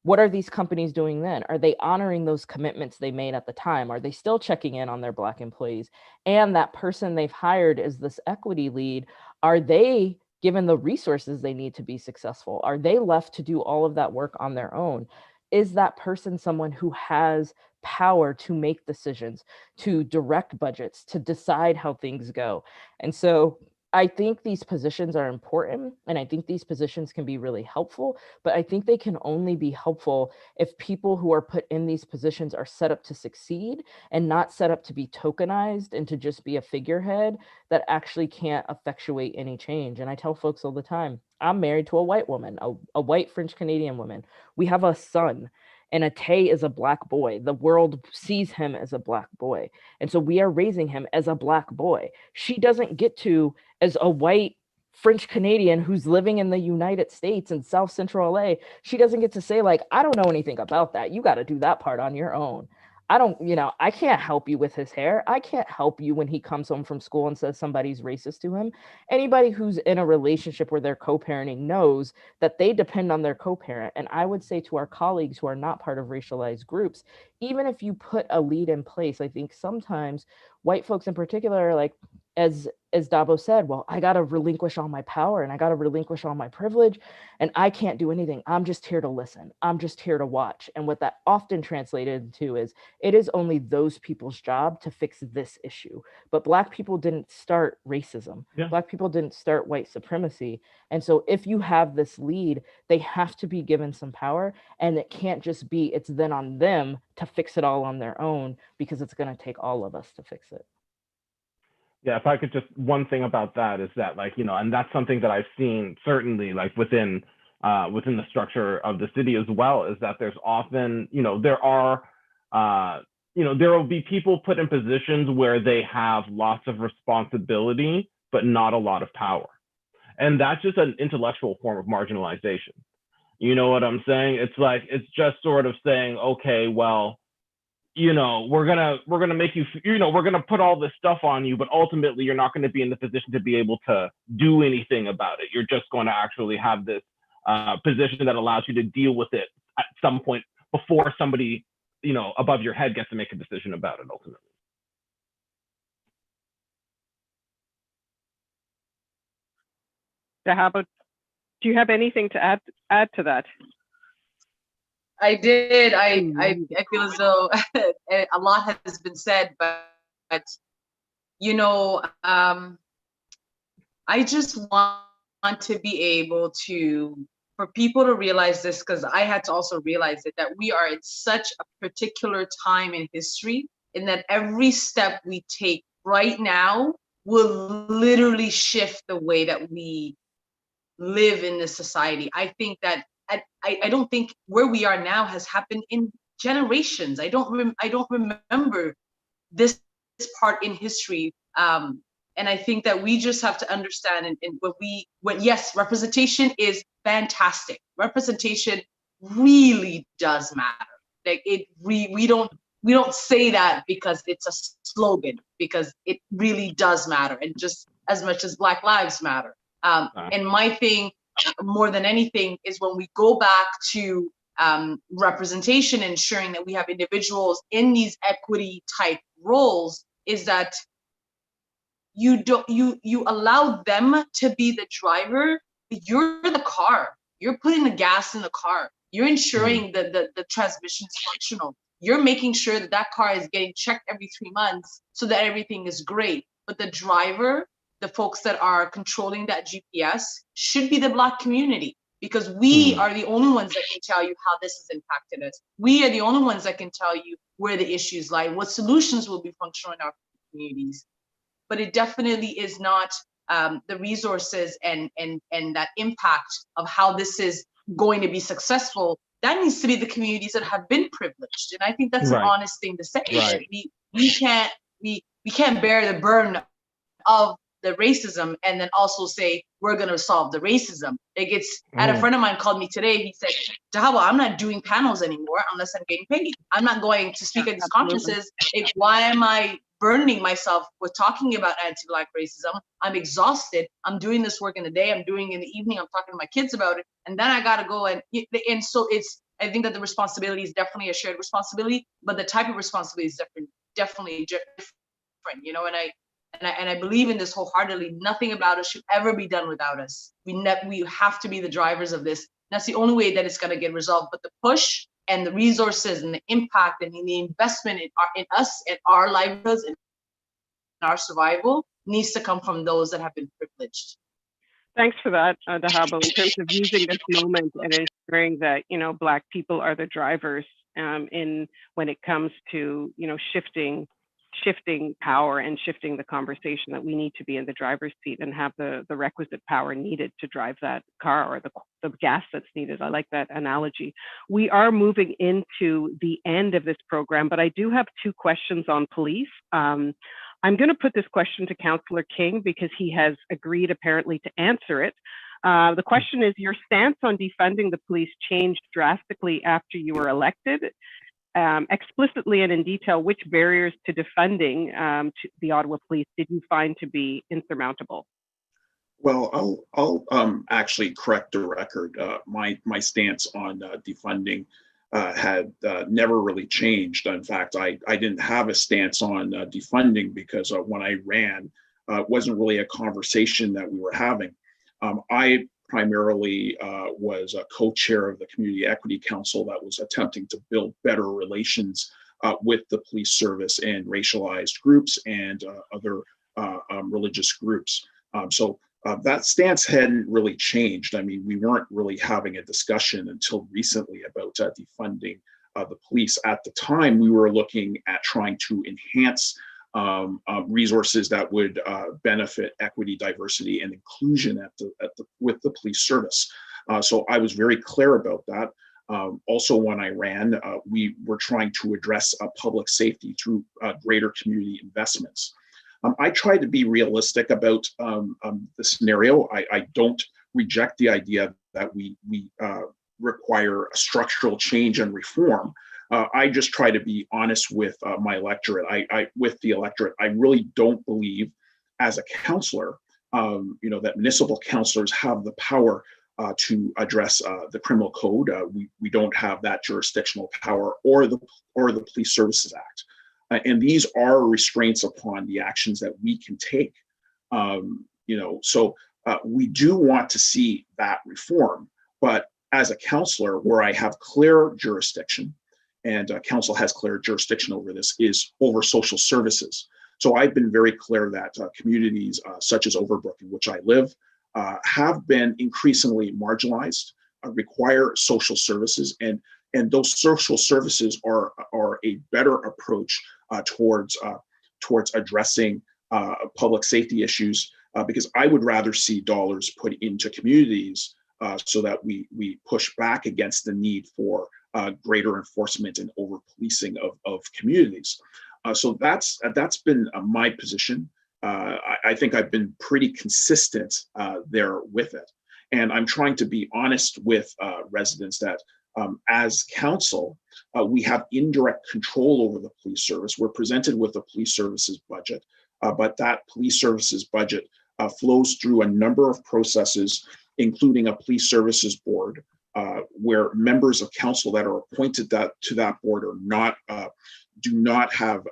what are these companies doing then? Are they honoring those commitments they made at the time? Are they still checking in on their Black employees? And that person they've hired as this equity lead, are they given the resources they need to be successful? Are they left to do all of that work on their own? Is that person someone who has power to make decisions, to direct budgets, to decide how things go? And so I think these positions are important, and I think these positions can be really helpful, but I think they can only be helpful if people who are put in these positions are set up to succeed and not set up to be tokenized and to just be a figurehead that actually can't effectuate any change. And I tell folks all the time, I'm married to a white woman, a white French Canadian woman. We have a son, and Ate is a Black boy. The world sees him as a Black boy. And so we are raising him as a Black boy. She doesn't get to, as a white French Canadian who's living in the United States in South Central LA, she doesn't get to say, like, I don't know anything about that. You got to do that part on your own. I can't help you with his hair. I can't help you when he comes home from school and says somebody's racist to him. Anybody who's in a relationship where they're co-parenting knows that they depend on their co-parent. And I would say to our colleagues who are not part of racialized groups, even if you put a lead in place, I think sometimes white folks in particular are like, as Dahabo said, well, I got to relinquish all my power and I got to relinquish all my privilege and I can't do anything. I'm just here to listen. I'm just here to watch. And what that often translated to is it is only those people's job to fix this issue. But Black people didn't start racism. Yeah. Black people didn't start white supremacy. And so if you have this lead, they have to be given some power, and it can't just be it's then on them to fix it all on their own, because it's going to take all of us to fix it. Yeah, if I could just, one thing about that is that, like, and that's something that I've seen certainly like within the structure of the city as well, is that there's often, there will be people put in positions where they have lots of responsibility, but not a lot of power. And that's just an intellectual form of marginalization. You know what I'm saying? It's like, it's just sort of saying, okay, well, we're gonna make you, we're gonna put all this stuff on you, but ultimately you're not going to be in the position to be able to do anything about it. You're just going to actually have this position that allows you to deal with it at some point before somebody, above your head gets to make a decision about it ultimately. Dahabo, do you have anything to add to that? I did. I feel as though a lot has been said, but I just want to be able for people to realize this, because I had to also realize it, that we are at such a particular time in history, in that every step we take right now will literally shift the way that we live in this society. I think that I don't think where we are now has happened in generations. I don't remember this part in history. And I think that we just have to understand, and yes, representation is fantastic. Representation really does matter. Like we don't say that because it's a slogan, because it really does matter. And just as much as Black Lives Matter. And my thing, more than anything, is when we go back to representation, ensuring that we have individuals in these equity type roles, is that you allow them to be the driver. You're the car. You're putting the gas in the car. You're ensuring that the transmission is functional. You're making sure that that car is getting checked every 3 months so that everything is great. But the driver, the folks that are controlling that GPS, should be the Black community, because we are the only ones that can tell you how this has impacted us. We are the only ones that can tell you where the issues lie, what solutions will be functional in our communities. But it definitely is not the resources and that impact of how this is going to be successful. That needs to be the communities that have been privileged. And I think that's an honest thing to say. Right. We can't bear the burden of the racism and then also say we're going to solve the racism. Like I had a friend of mine called me today. He said, Dahabo, I'm not doing panels anymore unless I'm getting paid. I'm not going to speak at these conferences. Like, why am I burdening myself with talking about anti-Black racism? I'm exhausted. I'm doing this work in the day. I'm doing it in the evening. I'm talking to my kids about it. And then I got to go. And so I think that the responsibility is definitely a shared responsibility, but the type of responsibility is definitely different, you know, and I believe in this wholeheartedly. Nothing about us should ever be done without us. We have to be the drivers of this. That's the only way that it's going to get resolved. But the push and the resources and the impact and the investment in us and our livelihoods and our survival needs to come from those that have been privileged. Thanks for that, Dahabo, in terms of using this moment and ensuring that, you know, Black people are the drivers in when it comes to, you know, shifting power and shifting the conversation, that we need to be in the driver's seat and have the requisite power needed to drive that car, or the gas that's needed. I like that analogy. We are moving into the end of this program, but I do have 2 questions on police. I'm going to put this question to Councillor King because he has agreed apparently to answer it. The question is, your stance on defunding the police changed drastically after you were elected. Explicitly and in detail, which barriers to defunding to the Ottawa Police did you find to be insurmountable? Well, I'll actually correct the record. My stance on defunding had never really changed. In fact, I didn't have a stance on defunding because when I ran, it wasn't really a conversation that we were having. I primarily was a co-chair of the Community Equity Council that was attempting to build better relations with the police service and racialized groups and other religious groups. So that stance hadn't really changed. I mean, we weren't really having a discussion until recently about defunding the police. At the time, we were looking at trying to enhance resources that would benefit equity, diversity, and inclusion with the police service. So I was very clear about that. Also, when I ran, we were trying to address public safety through greater community investments. I tried to be realistic about the scenario. I don't reject the idea that we require a structural change and reform. I just try to be honest with my electorate. With the electorate, I really don't believe, as a councillor, that municipal councillors have the power to address the criminal code. We don't have that jurisdictional power, or the Police Services Act. And these are restraints upon the actions that we can take. So we do want to see that reform. But as a councillor, where I have clear jurisdiction, and council has clear jurisdiction over this, is over social services. So I've been very clear that communities such as Overbrook, in which I live, have been increasingly marginalized, require social services, and those social services are a better approach towards addressing public safety issues, because I would rather see dollars put into communities so that we push back against the need for greater enforcement and over policing of communities. So that's been my position. I think I've been pretty consistent there with it. And I'm trying to be honest with residents that as council, we have indirect control over the police service. We're presented with the police services budget, but that police services budget flows through a number of processes, including a police services board, where members of council that are appointed to that board are not do not have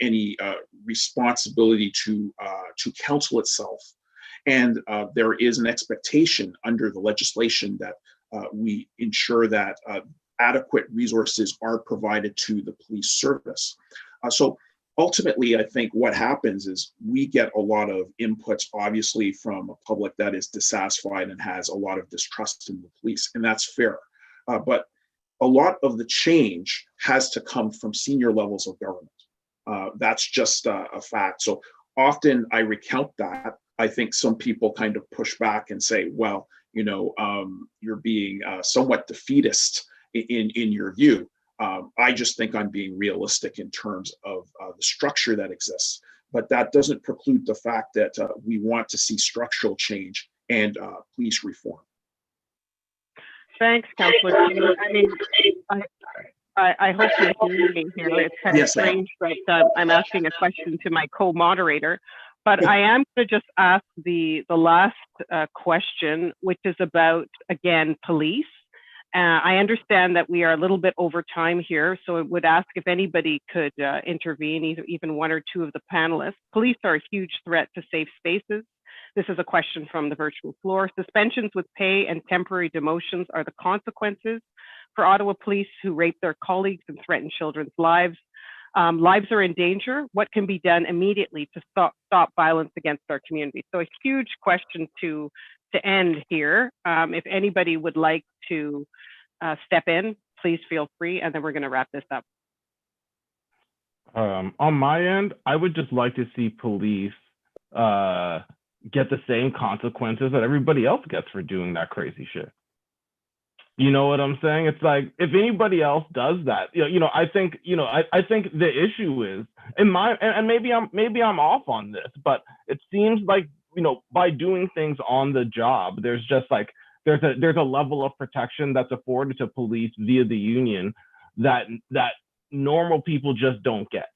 any responsibility to council itself. And there is an expectation under the legislation that we ensure that adequate resources are provided to the police service. So ultimately, I think what happens is we get a lot of inputs, obviously, from a public that is dissatisfied and has a lot of distrust in the police, and that's fair. But a lot of the change has to come from senior levels of government. That's just a fact. So often I recount that. I think some people kind of push back and say, well, you're being somewhat defeatist in your view. I just think I'm being realistic in terms of the structure that exists, but that doesn't preclude the fact that we want to see structural change and police reform. Thanks, Councillor King. I mean, I hope you're hearing me here. It's kind of strange that I'm asking a question to my co-moderator, but I am going to just ask the last question, which is about, again, police. I understand that we are a little bit over time here, so I would ask if anybody could intervene, even one or two of the panelists. Police are a huge threat to safe spaces. This is a question from the virtual floor. Suspensions with pay and temporary demotions are the consequences for Ottawa police who rape their colleagues and threaten children's lives. Lives are in danger. What can be done immediately to stop violence against our community? So a huge question to end here. If anybody would like to step in, please feel free, and then we're going to wrap this up. On my end, I would just like to see police get the same consequences that everybody else gets for doing that crazy shit. You know what I'm saying? It's like, if anybody else does that, I think the issue is, and maybe I'm off on this, but it seems like, by doing things on the job, there's just like, there's a level of protection that's afforded to police via the union that normal people just don't get.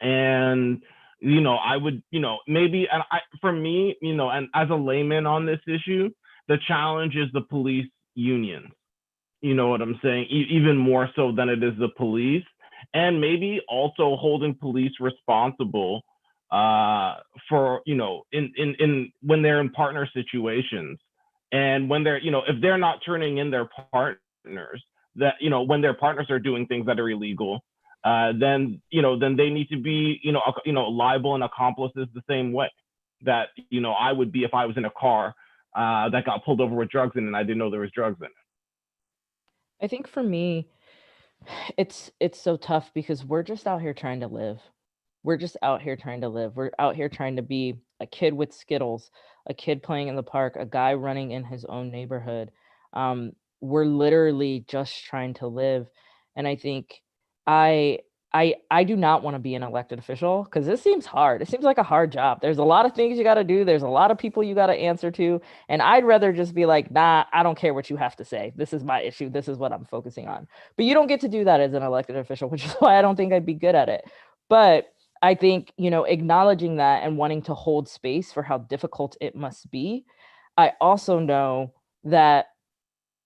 And, I would, maybe, and for me, and as a layman on this issue, the challenge is the police unions. You know what I'm saying? Even more so than it is the police, and maybe also holding police responsible for, in when they're in partner situations, and when they're, if they're not turning in their partners, that, when their partners are doing things that are illegal, then they need to be, liable and accomplices the same way that, I would be if I was in a car that got pulled over with drugs in it and I didn't know there was drugs in it. I think for me, it's so tough because we're just out here trying to live. We're just out here trying to live. We're out here trying to be a kid with Skittles, a kid playing in the park, a guy running in his own neighborhood. We're literally just trying to live. And I think I do not want to be an elected official because this seems hard. It seems like a hard job. There's a lot of things you got to do. There's a lot of people you got to answer to. And I'd rather just be like, nah, I don't care what you have to say. This is my issue. This is what I'm focusing on. But you don't get to do that as an elected official, which is why I don't think I'd be good at it. But I think, acknowledging that and wanting to hold space for how difficult it must be. I also know that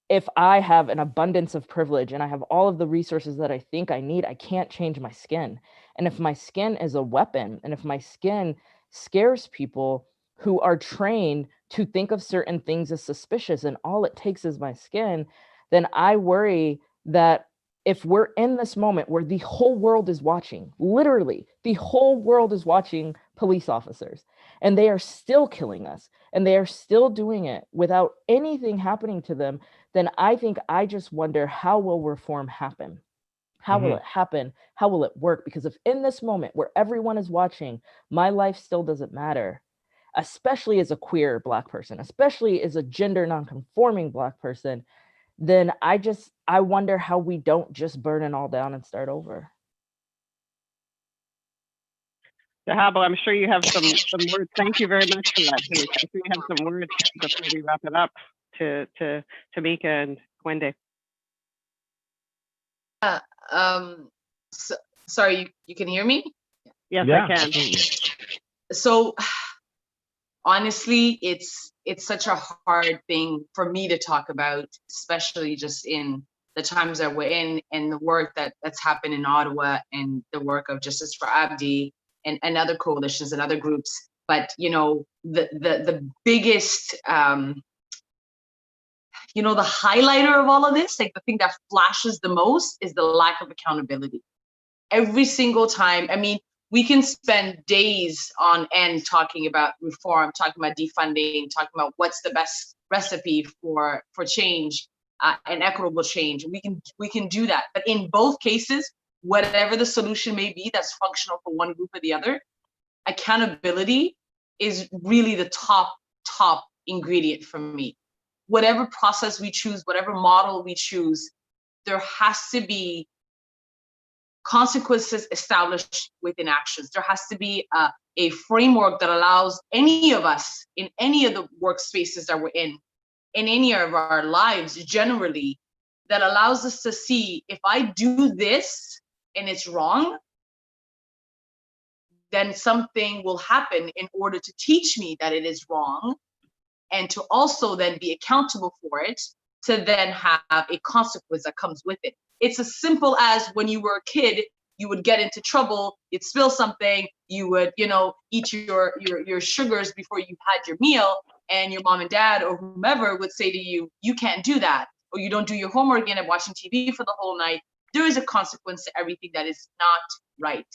if I have an abundance of privilege and I have all of the resources that I think I need, I can't change my skin. And if my skin is a weapon, and if my skin scares people who are trained to think of certain things as suspicious, and all it takes is my skin, then I worry that if we're in this moment where the whole world is watching, literally the whole world is watching police officers, and they are still killing us, and they are still doing it without anything happening to them, then I think I just wonder, how will reform happen? How will it happen? How will it work? Because if in this moment where everyone is watching, my life still doesn't matter, especially as a queer Black person, especially as a gender nonconforming Black person, then I wonder how we don't just burn it all down and start over. Dahabo, I'm sure you have some words. Thank you very much for that, Tamika. I'm sure you have some words before we wrap it up to Tamika and Kwende. Sorry, you can hear me? Yes, Yeah, I can. absolutely. So honestly, it's such a hard thing for me to talk about, especially just in the times that we're in and the work that's happened in Ottawa and the work of Justice for Abdi and other coalitions and other groups. But the biggest the highlighter of all of this, like the thing that flashes the most, is the lack of accountability. Every single time, I mean, we can spend days on end talking about reform, talking about defunding, talking about what's the best recipe for change and equitable change. We can do that, but in both cases, whatever the solution may be that's functional for one group or the other, accountability is really the top ingredient for me. Whatever process we choose, whatever model we choose, there has to be consequences established within actions. There has to be a framework that allows any of us in any of the workspaces that we're in any of our lives generally, that allows us to see, if I do this and it's wrong, then something will happen in order to teach me that it is wrong, and to also then be accountable for it, to then have a consequence that comes with it. It's as simple as when you were a kid, you would get into trouble, you'd spill something, you would, eat your sugars before you had your meal, and your mom and dad or whomever would say to you, you can't do that, or you don't do your homework and end up watching TV for the whole night. There is a consequence to everything that is not right.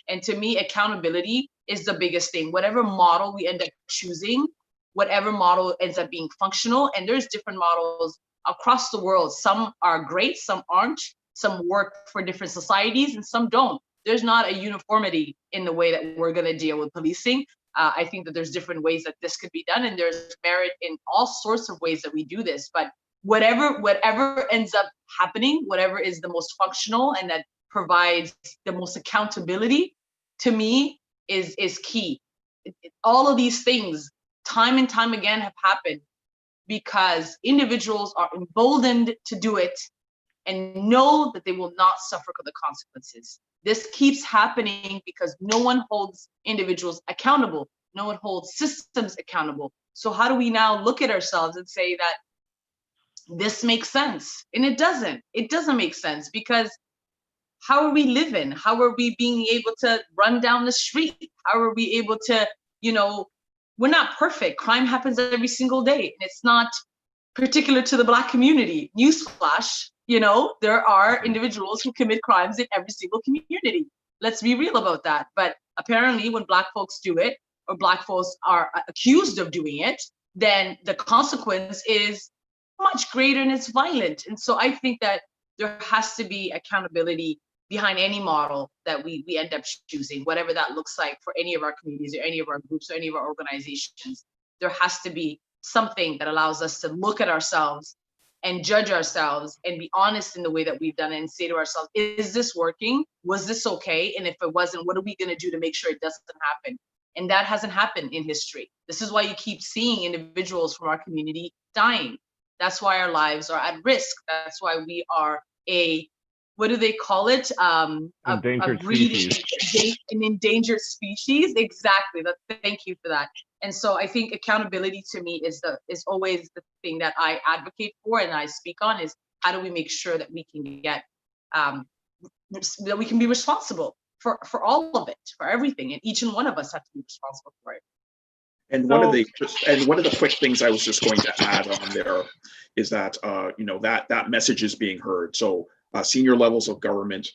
And to me, accountability is the biggest thing. Whatever model we end up choosing, whatever model ends up being functional, and there's different models across the world. Some are great, some aren't. Some work for different societies and some don't. There's not a uniformity in the way that we're going to deal with policing. I think that there's different ways that this could be done, and there's merit in all sorts of ways that we do this. But whatever ends up happening, whatever is the most functional and that provides the most accountability, to me, is key. All of these things, time and time again, have happened because individuals are emboldened to do it and know that they will not suffer the consequences. This keeps happening because no one holds individuals accountable. No one holds systems accountable. So how do we now look at ourselves and say that this makes sense? And it doesn't. It doesn't make sense, because how are we living? How are we being able to run down the street? How are we able to, we're not perfect. Crime happens every single day, and it's not particular to the Black community. Newsflash, there are individuals who commit crimes in every single community. Let's be real about that. But apparently when Black folks do it, or Black folks are accused of doing it, then the consequence is much greater and it's violent. And so I think that there has to be accountability behind any model that we end up choosing, whatever that looks like for any of our communities or any of our groups or any of our organizations. There has to be something that allows us to look at ourselves and judge ourselves and be honest in the way that we've done it, and say to ourselves, is this working? Was this okay? And if it wasn't, what are we going to do to make sure it doesn't happen? And that hasn't happened in history. This is why you keep seeing individuals from our community dying. That's why our lives are at risk. That's why we are what do they call it? Endangered species. An endangered species. Exactly. Thank you for that. And so I think accountability to me is always the thing that I advocate for and I speak on, is how do we make sure that we can get that we can be responsible for all of it, for everything, and each and one of us have to be responsible for it. And one of the quick things I was just going to add on there is that that message is being heard. So senior levels of government,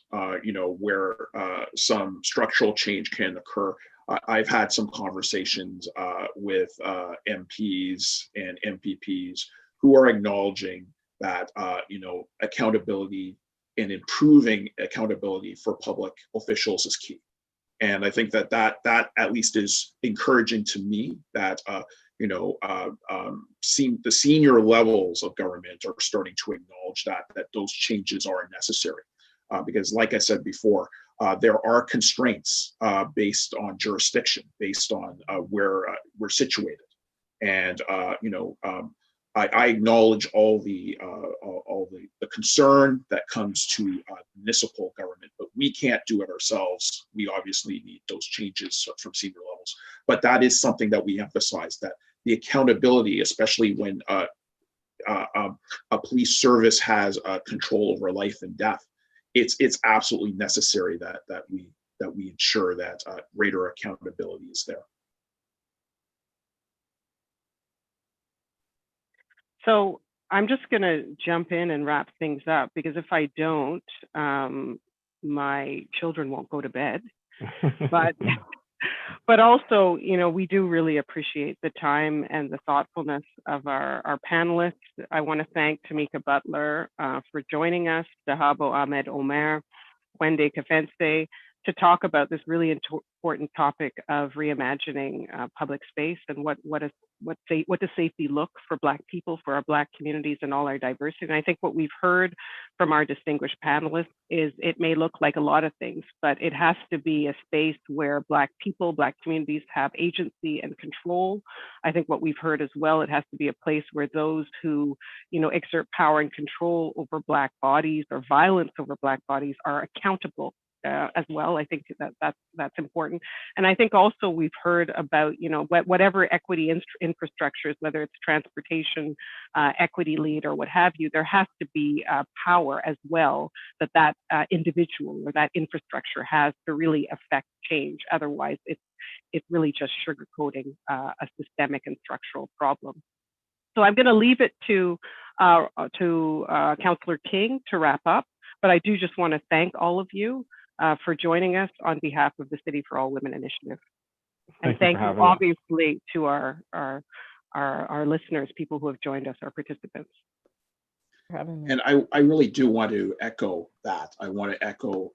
where some structural change can occur. I've had some conversations with MPs and MPPs who are acknowledging that accountability and improving accountability for public officials is key. And I think that at least is encouraging to me that the senior levels of government are starting to acknowledge that those changes are necessary, because, like I said before, there are constraints based on jurisdiction, based on where we're situated, and I acknowledge all the concern that comes to municipal government, but we can't do it ourselves. We obviously need those changes from senior levels. But that is something that we emphasize, that the accountability, especially when a police service has control over life and death, it's absolutely necessary that we ensure that greater accountability is there. So I'm just going to jump in and wrap things up, because if I don't, my children won't go to bed. But also, you know, we do really appreciate the time and the thoughtfulness of our panelists. I want to thank Tamika Butler for joining us, Dahabo Ahmed-Omer, Kwende Kefentse, to talk about this really important topic of reimagining public space and what does safety look for Black people, for our Black communities and all our diversity. And I think what we've heard from our distinguished panelists is it may look like a lot of things, but it has to be a space where Black people, Black communities have agency and control. I think what we've heard as well, it has to be a place where those who, you know, exert power and control over Black bodies or violence over Black bodies are accountable as well. I think that's important. And I think also we've heard about, you know, whatever equity infrastructures, whether it's transportation, equity lead or what have you, there has to be power as well that individual or that infrastructure has to really affect change. Otherwise, it's really just sugarcoating a systemic and structural problem. So I'm going to leave it to Councillor King to wrap up, but I do just want to thank all of you for joining us on behalf of the City for All Women Initiative. And thank you obviously to our listeners, people who have joined us, our participants. And I really do want to echo that. I want to echo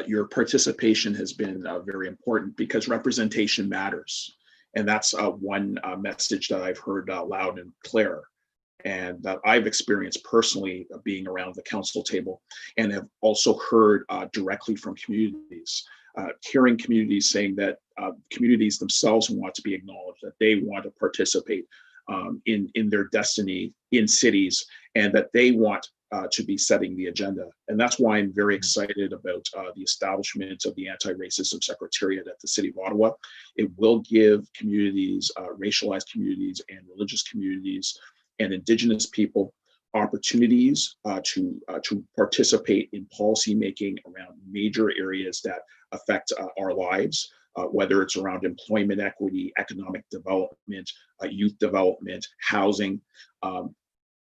your participation has been very important, because representation matters. And that's one message that I've heard loud and clear, and that I've experienced personally being around the council table, and have also heard directly from communities, hearing communities saying that communities themselves want to be acknowledged, that they want to participate in their destiny in cities, and that they want to be setting the agenda. And that's why I'm very excited about the establishment of the Anti-Racism Secretariat at the City of Ottawa. It will give communities, racialized communities and religious communities and Indigenous people opportunities to participate in policy making around major areas that affect our lives, whether it's around employment equity, economic development, youth development, housing,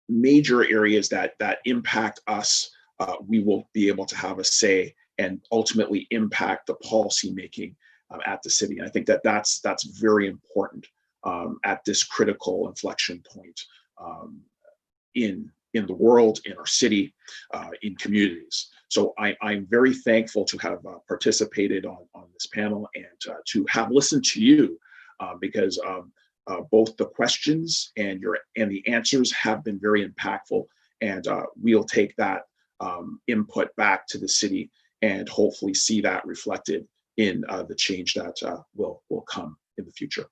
major areas that impact us. We will be able to have a say and ultimately impact the policy making at the city. And I think that's very important at this critical inflection point in the world, in our city, in communities. So I'm very thankful to have participated on this panel and to have listened to you, because both the questions and the answers have been very impactful, and we'll take that input back to the city and hopefully see that reflected in the change that will come in the future.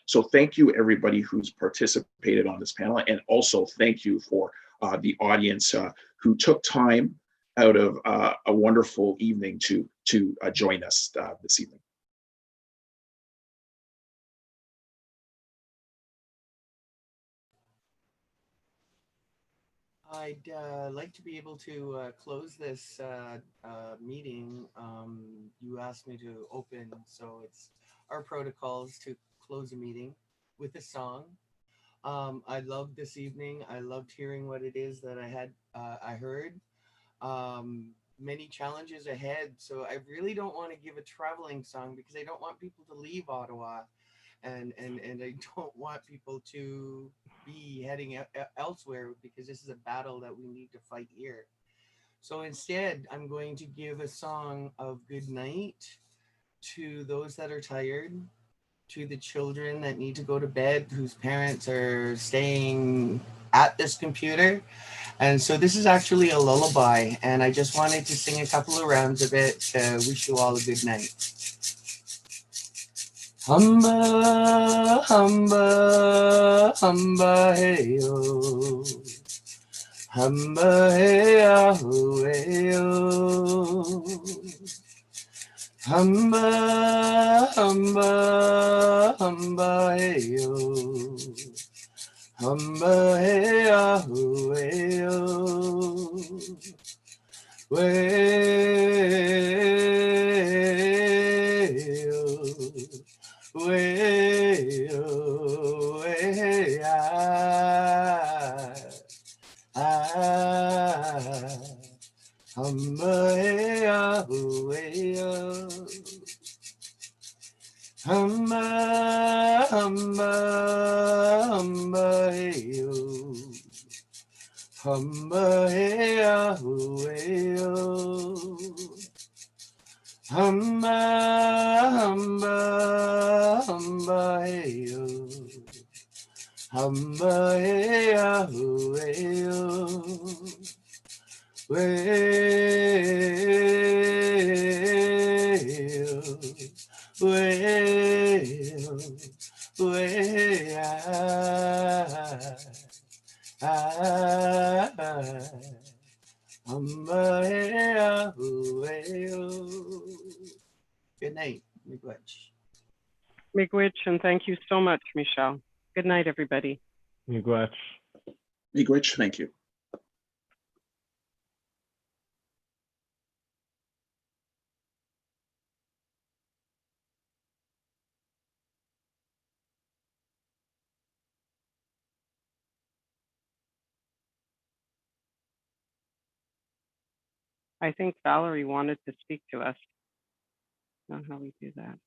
So thank you everybody who's participated on this panel, and also thank you for the audience who took time out of a wonderful evening to join us this evening. I'd like to be able to close this meeting. You asked me to open, so it's our protocols to close a meeting with a song. I loved this evening. I loved hearing what it is that I heard. Many challenges ahead, so I really don't want to give a traveling song, because I don't want people to leave Ottawa, and I don't want people to be heading elsewhere, because this is a battle that we need to fight here. So instead, I'm going to give a song of good night to those that are tired, to the children that need to go to bed, whose parents are staying at this computer. And so this is actually a lullaby, and I just wanted to sing a couple of rounds of it to wish you all a good night. Humba, humba, humba, hey, oh. Humba, hey, ah, hey, oh. Hamba, hamba, hamba, hey yo. Hamba, hey ahu, hey yo. Way yo, way yo, way hamba, hey ahu, hey yo. Hamba, hamba, hamba, hey yo. Hamba, hey ahu, hey yo. Hamba, hamba, hamba, hey yo. Hamba, hey ahu, hey yo. Way yo. Way, way, good night, miigwech. Miigwech, and thank you so much, Michelle. Good night, everybody. Miigwech. Miigwech, thank you. I think Valerie wanted to speak to us. I don't know how we do that.